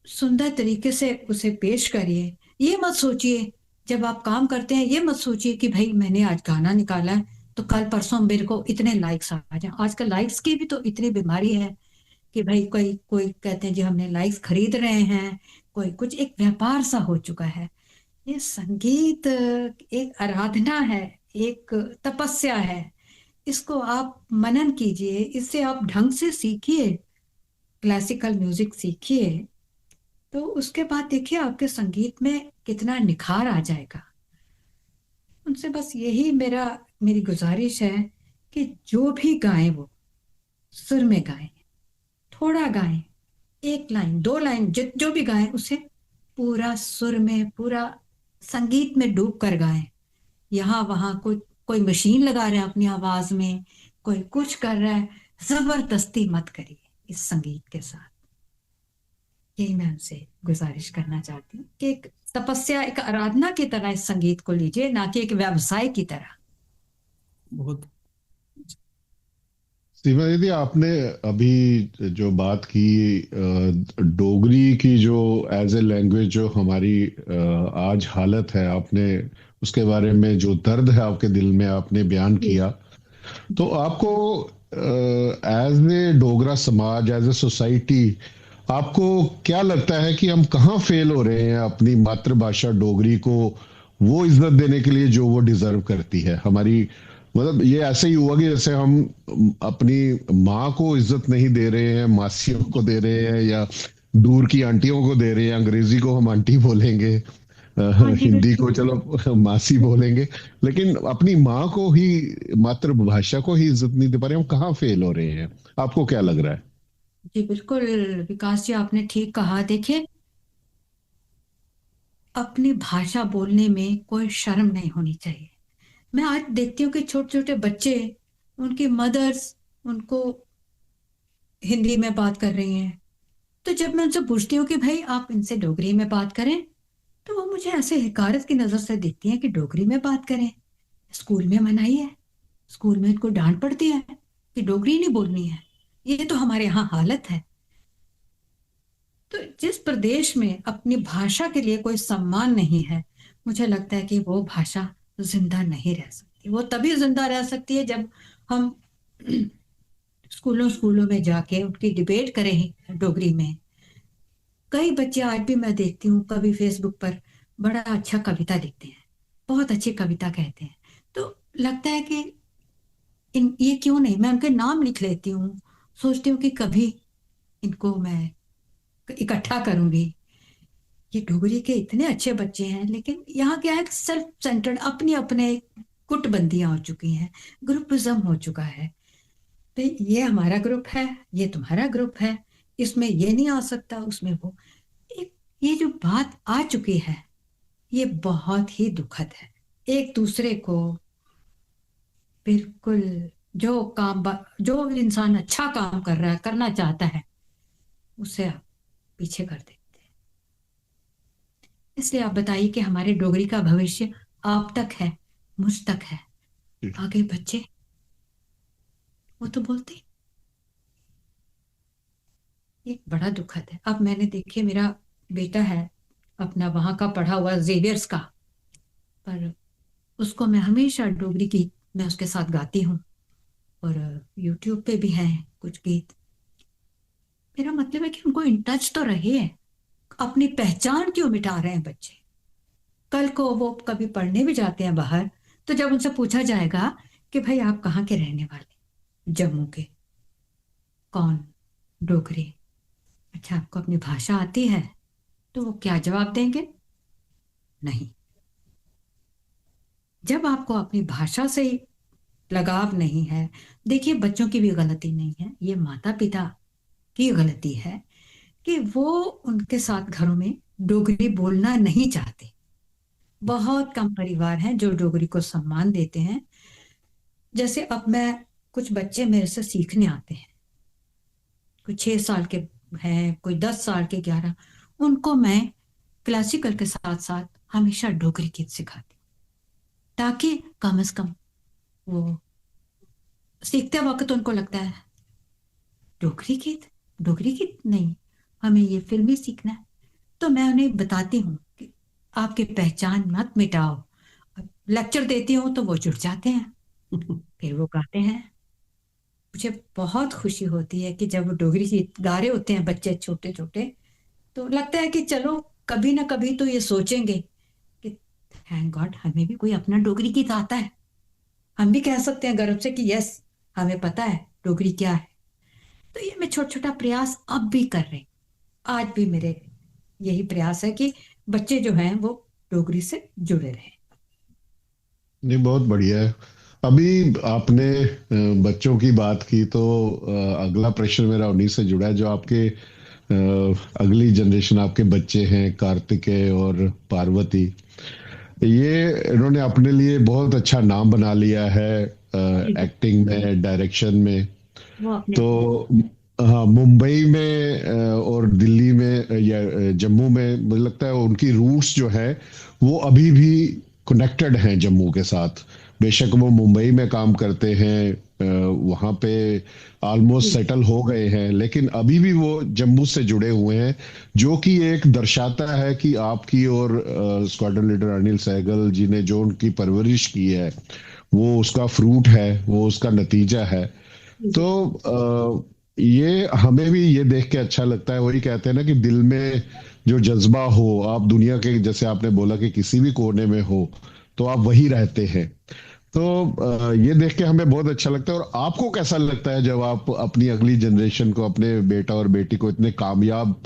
सुंदर तरीके से उसे पेश करिए। ये मत सोचिए जब आप काम करते हैं, ये मत सोचिए कि भाई मैंने आज गाना निकाला है तो कल परसों मेरे को इतने लाइक्स आ जाए। आजकल लाइक्स की भी तो इतनी बीमारी है कि भाई कोई कोई कहते हैं जी हमने लाइक्स खरीद रहे हैं, कोई कुछ एक व्यापार सा हो चुका है। ये संगीत एक आराधना है, एक तपस्या है। इसको आप मनन कीजिए, इससे आप ढंग से सीखिए, क्लासिकल म्यूजिक सीखिए। तो उसके बाद देखिए आपके संगीत में कितना निखार आ जाएगा। उनसे बस यही मेरी गुजारिश है कि जो भी गाएं वो सुर में गाएं, थोड़ा गाएं, एक लाइन दो लाइन जो भी गाएं उसे पूरा सुर में, पूरा संगीत में डूब कर गाएं। यहाँ वहां कोई मशीन लगा रहे हैं अपनी आवाज में, कोई कुछ कर रहा है, जबरदस्ती मत करिए इस संगीत के साथ। यही मैं उनसे गुजारिश करना चाहती हूँ कि एक तपस्या, एक आराधना की तरह इस संगीत को लीजिए, ना कि एक व्यवसाय की तरह। बहुत। सीमा दीदी, आपने अभी जो बात की डोगरी की जो एज ए लैंग्वेज जो हमारी आज हालत है, आपने उसके बारे में जो दर्द है आपके दिल में आपने बयान जी किया। तो आपको एज ए डोगरा समाज, एज ए सोसाइटी, आपको क्या लगता है कि हम कहाँ फेल हो रहे हैं अपनी मातृभाषा डोगरी को वो इज्जत देने के लिए जो वो डिजर्व करती है? हमारी मतलब ये ऐसे ही हुआ कि जैसे हम अपनी माँ को इज्जत नहीं दे रहे हैं, मासियों को दे रहे हैं, या दूर की आंटियों को दे रहे हैं। अंग्रेजी को हम आंटी बोलेंगे, हाँ जी हिंदी को बिल्कुल। चलो मासी बोलेंगे, लेकिन अपनी माँ को ही, मातृभाषा को ही इज्जत नहीं दे पा रहे। हम कहाँ फेल हो रहे हैं? आपको क्या लग रहा है? जी बिल्कुल विकास जी, आपने ठीक कहा। देखिए, अपनी भाषा बोलने में कोई शर्म नहीं होनी चाहिए। मैं आज देखती हूँ कि छोटे छोटे बच्चे, उनकी मदर्स उनको हिंदी में बात कर रही हैं। तो जब मैं उनसे पूछती हूँ कि भाई आप इनसे डोगरी में बात करें, तो वो मुझे ऐसे हिकारत की नजर से देखती हैं कि डोगरी में बात करें। स्कूल में मनाही है, स्कूल में इनको डांट पड़ती है कि डोगरी नहीं बोलनी है। ये तो हमारे यहाँ हालत है। तो जिस प्रदेश में अपनी भाषा के लिए कोई सम्मान नहीं है, मुझे लगता है कि वो भाषा जिंदा नहीं रह सकती। वो तभी जिंदा रह सकती है जब हम स्कूलों स्कूलों में जाके उनकी डिबेट करें डोगरी में। कई बच्चे आज भी मैं देखती हूँ कभी फेसबुक पर बड़ा अच्छा कविता लिखते हैं, बहुत अच्छी कविता कहते हैं। तो लगता है कि ये क्यों नहीं, मैं उनके नाम लिख लेती हूँ। सोचती हूँ कि कभी इनको मैं इकट्ठा करूंगी। ये डोगरी के इतने अच्छे बच्चे हैं, लेकिन यहाँ क्या है, सेल्फ सेंटर्ड, अपनी अपने गुटबंदियां हो चुकी हैं, ग्रुपिज्म हो चुका है। तो ये हमारा ग्रुप है, ये तुम्हारा ग्रुप है, इसमें ये नहीं आ सकता, उसमें वो। एक ये जो बात आ चुकी है, ये बहुत ही दुखद है। एक दूसरे को बिल्कुल, जो इंसान अच्छा काम कर रहा है, करना चाहता है, उसे आप पीछे कर देते हैं। इसलिए आप बताइए कि हमारे डोगरी का भविष्य आप तक है, मुझ तक है। आगे बच्चे वो तो बोलते हैं। ये बड़ा दुखद है। अब मैंने देखिए, मेरा बेटा है अपना वहां का पढ़ा हुआ जेवियर्स का, पर उसको मैं हमेशा डोगरी गीत मैं उसके साथ गाती हूँ, और यूट्यूब पे भी हैं कुछ गीत। मेरा मतलब है कि उनको इन टच तो रहे। अपनी पहचान क्यों मिटा रहे हैं बच्चे? कल को वो कभी पढ़ने भी जाते हैं बाहर, तो जब उनसे पूछा जाएगा कि भाई आप कहाँ के रहने वाले, जम्मू के। कौन? डोगरी। अच्छा, आपको अपनी भाषा आती है? तो वो क्या जवाब देंगे? नहीं। जब आपको अपनी भाषा से लगाव नहीं है, देखिए बच्चों की भी गलती नहीं है, ये माता पिता की गलती है कि वो उनके साथ घरों में डोगरी बोलना नहीं चाहते। बहुत कम परिवार हैं जो डोगरी को सम्मान देते हैं। जैसे अब मैं, कुछ बच्चे मेरे से सीखने आते हैं, कोई 6 साल के हैं, कोई 10 साल के, 11। उनको मैं क्लासिकल के साथ साथ हमेशा डोगरी गीत सिखाती हूँ, ताकि कम से कम वो सीखते वक्त उनको लगता है डोगरी गीत, डोगरी गीत नहीं, हमें ये फिल्मी सीखना है। तो मैं उन्हें बताती हूँ कि आपकी पहचान मत मिटाओ। लेक्चर देती हूँ तो वो जुड़ जाते हैं, फिर वो गाते हैं। मुझे बहुत खुशी होती है कि जब वो डोगरी गीत गा रहे होते हैं बच्चे छोटे छोटे, तो लगता है कि चलो कभी ना कभी तो ये सोचेंगे कि थैंक गॉड हमें भी कोई अपना डोगरी गीत आता है, हम भी कह सकते हैं गर्व से कि यस हमें पता है डोगरी क्या है। तो ये मैं छोटा छोटा प्रयास अब भी कर रही, आज भी मेरे यही प्रयास है कि बच्चे जो हैं वो डोगरी से जुड़े रहें। नहीं, बहुत बढ़िया है। अभी आपने बच्चों की बात की तो अगला प्रश्न मेरा उन्हीं से जुड़ा है, जो आपके अगली जनरेशन, आपके बच्चे हैं कार्तिकेय और पार्वती। ये इन्होंने अपने लिए बहुत अच्छा नाम बना लिया है जी जी। एक्टिंग में, डायरेक्शन में। वो अपने तो अपने हाँ, मुंबई में और दिल्ली में या जम्मू में मुझे लगता है उनकी रूट्स जो है वो अभी भी कनेक्टेड हैं जम्मू के साथ। बेशक वो मुंबई में काम करते हैं, वहाँ पे ऑलमोस्ट जी सेटल हो गए हैं, लेकिन अभी भी वो जम्मू से जुड़े हुए हैं। जो कि एक दर्शाता है कि आपकी और स्क्वाड्रन लीडर अनिल सहगल जी ने जो उनकी परवरिश की है वो उसका फ्रूट है, वो उसका नतीजा है। जी तो जी। ये हमें भी ये देख के अच्छा लगता है। वही कहते हैं ना कि दिल में जो जज्बा हो, आप दुनिया के, जैसे आपने बोला कि किसी भी कोने में हो, तो आप वही रहते हैं। तो ये देख के हमें बहुत अच्छा लगता है। और आपको कैसा लगता है जब आप अपनी अगली जनरेशन को, अपने बेटा और बेटी को इतने कामयाब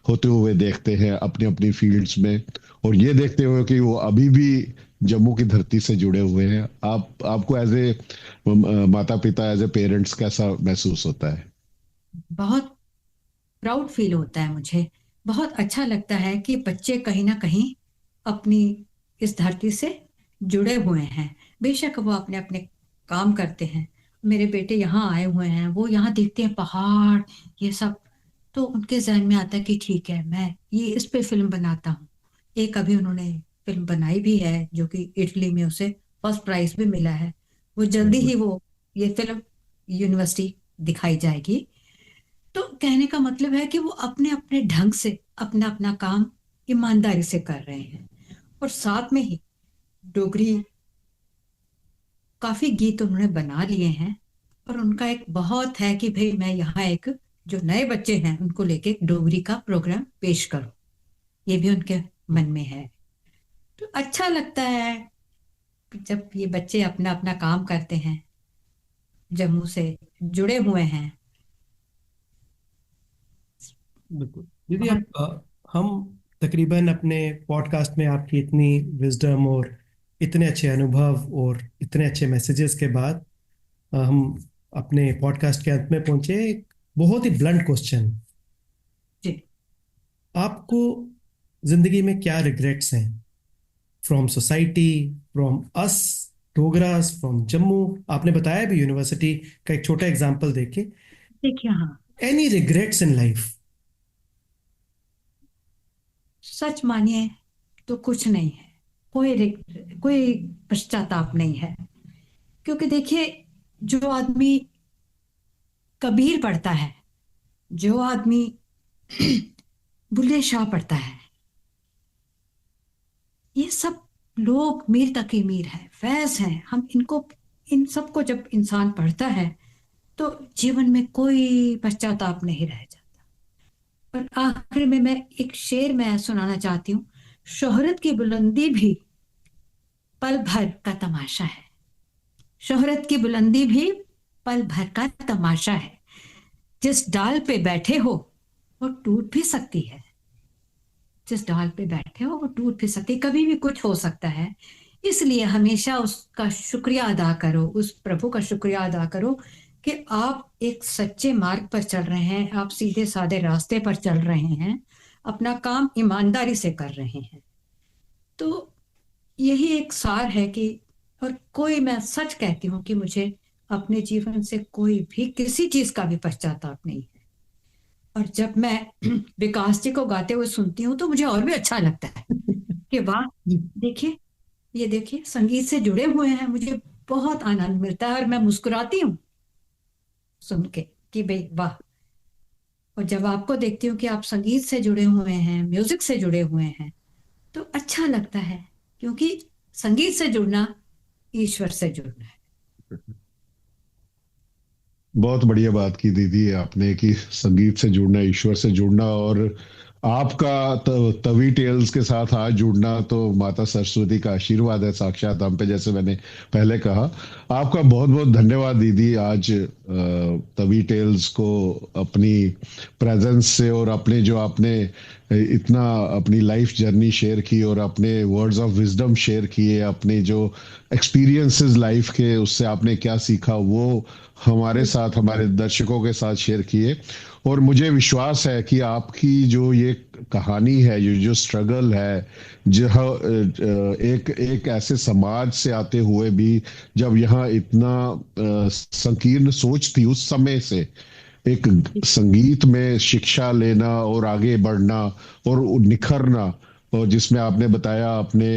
होते हुए देखते हैं अपनी अपनी फील्ड्स में, और ये देखते हुए कि वो अभी भी जम्मू की धरती से जुड़े हुए हैं? आप आपको एज ए माता पिता, एज ए पेरेंट्स कैसा महसूस होता है? बहुत प्राउड फील होता है मुझे। बहुत अच्छा लगता है कि बच्चे कहीं ना कहीं अपनी इस धरती से जुड़े हुए हैं। बेशक वो अपने अपने काम करते हैं। मेरे बेटे यहाँ आए हुए हैं, वो यहाँ देखते हैं पहाड़ ये सब, तो उनके जहन में आता है कि ठीक है मैं ये इस पे फिल्म बनाता हूँ। एक अभी उन्होंने फिल्म बनाई भी है जो कि इटली में उसे फर्स्ट प्राइज भी मिला है। वो वेरी जल्दी ही गुड। वो ये फिल्म यूनिवर्सिटी दिखाई जाएगी। तो कहने का मतलब है कि वो अपने अपने ढंग से अपना अपना काम ईमानदारी से कर रहे हैं। और साथ में ही डोगरी काफी गीत उन्होंने बना लिए हैं। और उनका एक बहुत है कि भाई मैं यहाँ एक जो नए बच्चे हैं उनको लेके एक डोगरी का प्रोग्राम पेश करूं, ये भी उनके मन में है। तो अच्छा लगता है जब ये बच्चे अपना अपना काम करते हैं, जम्मू से जुड़े हुए हैं। बिल्कुल दीदी, बहुत। अब हम तकरीबन अपने पॉडकास्ट में आपकी इतनी विजडम और इतने अच्छे अनुभव और इतने अच्छे मैसेजेस के बाद हम अपने पॉडकास्ट के अंत में पहुंचे। एक बहुत ही ब्लंट क्वेश्चन, जी। आपको जिंदगी में क्या रिग्रेट्स हैं? From society, from us Dogras, from Jammu. आपने बताया भी यूनिवर्सिटी का एक छोटा एग्जांपल देके। देखिए हाँ, एनी रिग्रेट्स इन लाइफ? सच मानिए तो कुछ नहीं है। कोई पश्चाताप नहीं है। क्योंकि देखिए, जो आदमी कबीर पढ़ता है, जो आदमी बुल्ले शाह पढ़ता है, ये सब लोग मीर तक मीर है, फैज हैं। हम इनको, इन सबको जब इंसान पढ़ता है तो जीवन में कोई पश्चाताप नहीं रह जाता। और आखिर में मैं एक शेर मैं सुनाना चाहती हूँ। शोहरत की बुलंदी भी पल भर का तमाशा है। शोहरत की बुलंदी भी पल भर का तमाशा है। जिस डाल पे बैठे हो वो टूट भी सकती है। जिस डाल पे बैठे हो वो टूट भी सकती है, कभी भी कुछ हो सकता है। इसलिए हमेशा उसका शुक्रिया अदा करो, उस प्रभु का शुक्रिया अदा करो कि आप एक सच्चे मार्ग पर चल रहे हैं, आप सीधे साधे रास्ते पर चल रहे हैं, अपना काम ईमानदारी से कर रहे हैं। तो यही एक सार है कि, और कोई, मैं सच कहती हूँ कि मुझे अपने जीवन से कोई भी किसी चीज का भी पश्चाताप नहीं है। और जब मैं विकास जी को गाते हुए सुनती हूँ तो मुझे और भी अच्छा लगता है कि वाह, देखिए, ये देखिए संगीत से जुड़े हुए हैं। मुझे बहुत आनंद मिलता है और मैं मुस्कुराती हूँ सुन के कि भाई वाह। और जब आपको देखती हूँ कि आप संगीत से जुड़े हुए हैं, म्यूजिक से जुड़े हुए हैं, तो अच्छा लगता है, क्योंकि संगीत से जुड़ना ईश्वर से जुड़ना है। बहुत बढ़िया बात की दीदी आपने कि संगीत से जुड़ना, ईश्वर से जुड़ना, और आपका तवी टेल्स के साथ आज जुड़ना तो माता सरस्वती का आशीर्वाद है साक्षात हम पे, जैसे मैंने पहले कहा। आपका बहुत बहुत धन्यवाद दीदी, आज तवी टेल्स को अपनी प्रेजेंस से और अपने जो आपने इतना अपनी लाइफ जर्नी शेयर की और अपने वर्ड्स ऑफ विजडम शेयर किए, अपने जो एक्सपीरियंसेस लाइफ के, उससे आपने क्या सीखा वो हमारे साथ, हमारे दर्शकों के साथ शेयर किए। और मुझे विश्वास है कि आपकी जो ये कहानी है, ये जो स्ट्रगल है, जो एक एक ऐसे समाज से आते हुए भी, जब यहाँ इतना संकीर्ण सोच थी उस समय से, एक संगीत में शिक्षा लेना और आगे बढ़ना और निखरना, और जिसमें आपने बताया अपने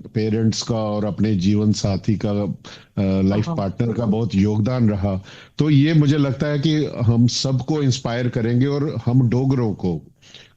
पेरेंट्स का और अपने जीवन साथी का, लाइफ बहुत पार्टनर का बहुत योगदान रहा। तो ये मुझे लगता है कि हम सबको इंस्पायर करेंगे, और हम डोगरों को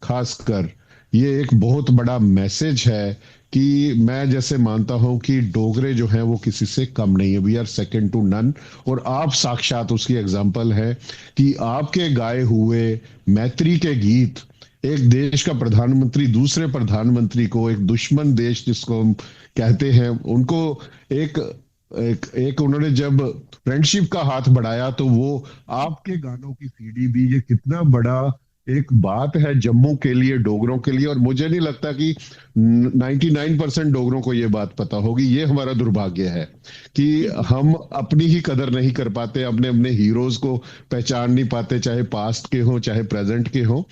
खासकर ये एक बहुत बड़ा मैसेज है कि मैं जैसे मानता हूं कि डोगरे जो हैं वो किसी से कम नहीं है, we are second to none. और आप साक्षात उसकी एग्जाम्पल है कि आपके गाए हुए मैत्री के गीत एक देश का प्रधानमंत्री दूसरे प्रधानमंत्री को, एक दुश्मन देश जिसको हम कहते हैं, उनको एक एक उन्होंने जब फ्रेंडशिप का हाथ बढ़ाया, तो वो आपके गानों की सीडी भी, ये कितना बड़ा एक बात है जम्मू के लिए, डोगरों के लिए। और मुझे नहीं लगता कि 99% डोगरों को ये बात पता होगी। ये हमारा दुर्भाग्य है कि हम अपनी ही कदर नहीं कर पाते, अपने अपने हीरोज को पहचान नहीं पाते, चाहे पास्ट के हों चाहे प्रेजेंट के हों।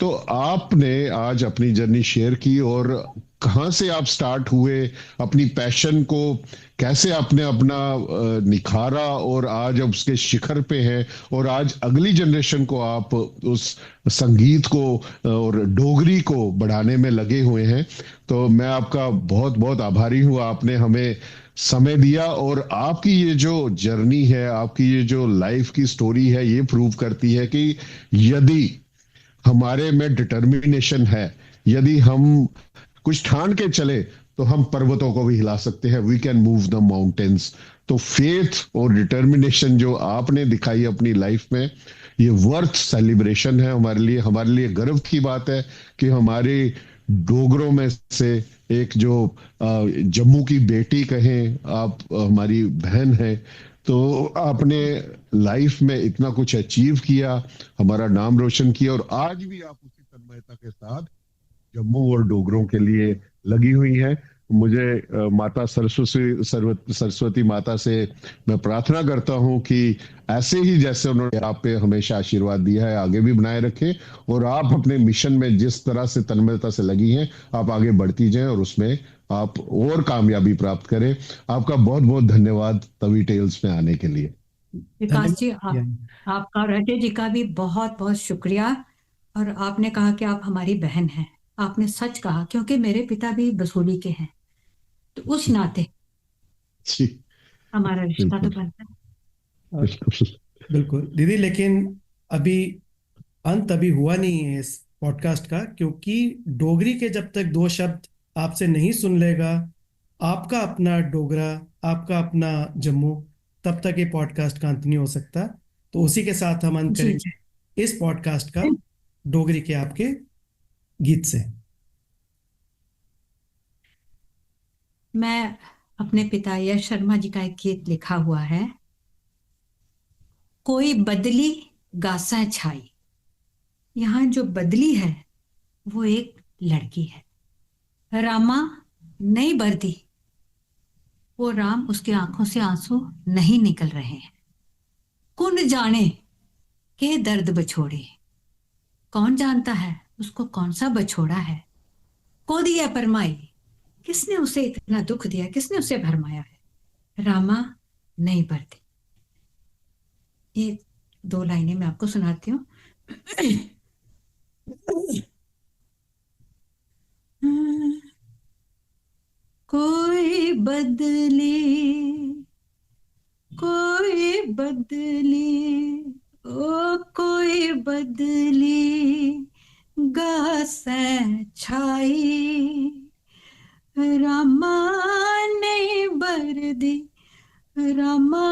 तो आपने आज अपनी जर्नी शेयर की, और कहाँ से आप स्टार्ट हुए, अपनी पैशन को कैसे आपने अपना निखारा, और आज अब उसके शिखर पे हैं, और आज अगली जनरेशन को आप उस संगीत को और डोगरी को बढ़ाने में लगे हुए हैं। तो मैं आपका बहुत बहुत आभारी हूँ, आपने हमें समय दिया। और आपकी ये जो जर्नी है, आपकी ये जो लाइफ की स्टोरी है, ये प्रूव करती है कि यदि हमारे में डिटर्मिनेशन है, यदि हम कुछ ठान के चले, तो हम पर्वतों को भी हिला सकते हैं, we can move the mountains. तो फेथ और डिटर्मिनेशन जो आपने दिखाई अपनी लाइफ में, ये वर्थ सेलिब्रेशन है हमारे लिए गर्व की बात है कि हमारे डोगरों में से एक जो जम्मू की बेटी कहें, आप हमारी बहन है, तो आपने लाइफ में इतना कुछ अचीव किया, हमारा नाम रोशन किया, और आज भी आप उसी तन्मयता के साथ जम्मू और डोगरों के लिए लगी हुई हैं। मुझे माता सरस्वती माता से मैं प्रार्थना करता हूं कि ऐसे ही जैसे उन्होंने आप पे हमेशा आशीर्वाद दिया है, आगे भी बनाए रखें, और आप अपने मिशन में जिस तरह से तन्मयता से लगी हैं, आप आगे बढ़ती जाएं और उसमें आप और कामयाबी प्राप्त करें। आपका बहुत बहुत धन्यवाद तवी टेल्स में आने के लिए। विकास जी, धन्यवाद। आपका और अजय जी का भी बहुत बहुत शुक्रिया। और आपने कहा कि आप हमारी बहन हैं, आपने सच कहा, क्योंकि मेरे पिता भी बसोली के हैं, तो उस नाते जी हमारा रिश्ता तो बिल्कुल बनता है। बिल्कुल। बिल्कुल दीदी, लेकिन अभी अंत अभी हुआ नहीं है इस पॉडकास्ट का, क्योंकि डोगरी के जब तक दो शब्द आपसे नहीं सुन लेगा आपका अपना डोगरा, आपका अपना जम्मू, तब तक ये पॉडकास्ट का अंत नहीं हो सकता। तो उसी के साथ हम अंत जी करेंगे इस पॉडकास्ट का, डोगरी के आपके गीत से। मैं अपने पिता यश शर्मा जी का एक गीत लिखा हुआ है, कोई बदली गासा छाई। यहाँ जो बदली है वो एक लड़की है, रामा नहीं बरदी, वो राम, उसकी आंखों से आंसू नहीं निकल रहे हैं। कौन जाने के दर्द बछोड़े, कौन जानता है उसको कौन सा बछोड़ा है। को दिया परमाई, किसने उसे इतना दुख दिया, किसने उसे भरमाया है। रामा नहीं बरती। ये दो लाइनें मैं आपको सुनाती हूँ। कोई बदली कोई बदली, ओ कोई बदली गास छाई, रामा ने बर दी, रामा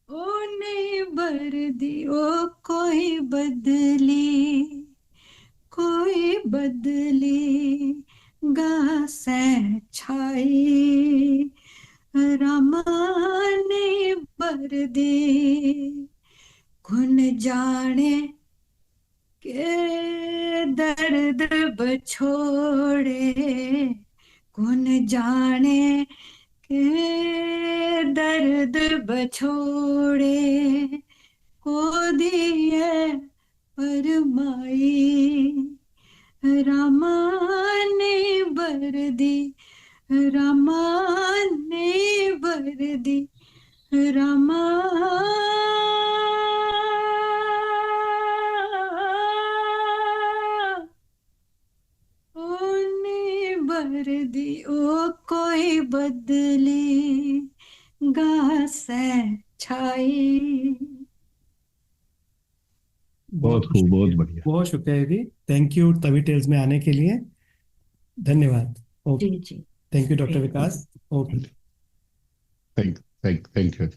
ओने बर दी, ओ कोई बदली, कोई बदली गास छाई, रामा ने बर दी, कौन जाने के दर्द बछोड़े, कौन जाने के दर्द बछोड़े, को दिए परमाई, रामा ने बर दी, रामा ने बर दी, रामा ओने बर दी, ओ कोई बदली गास छाई। बहुत बहुत खूब, बहुत शुक्रिया, बढ़िया। बहुत शुक्रिया दीदी। थैंक यू तवी टेल्स में आने के लिए, धन्यवाद। ओके, जी जी, थैंक यू डॉक्टर शुक्रिया। विकास। ओके। Thank you.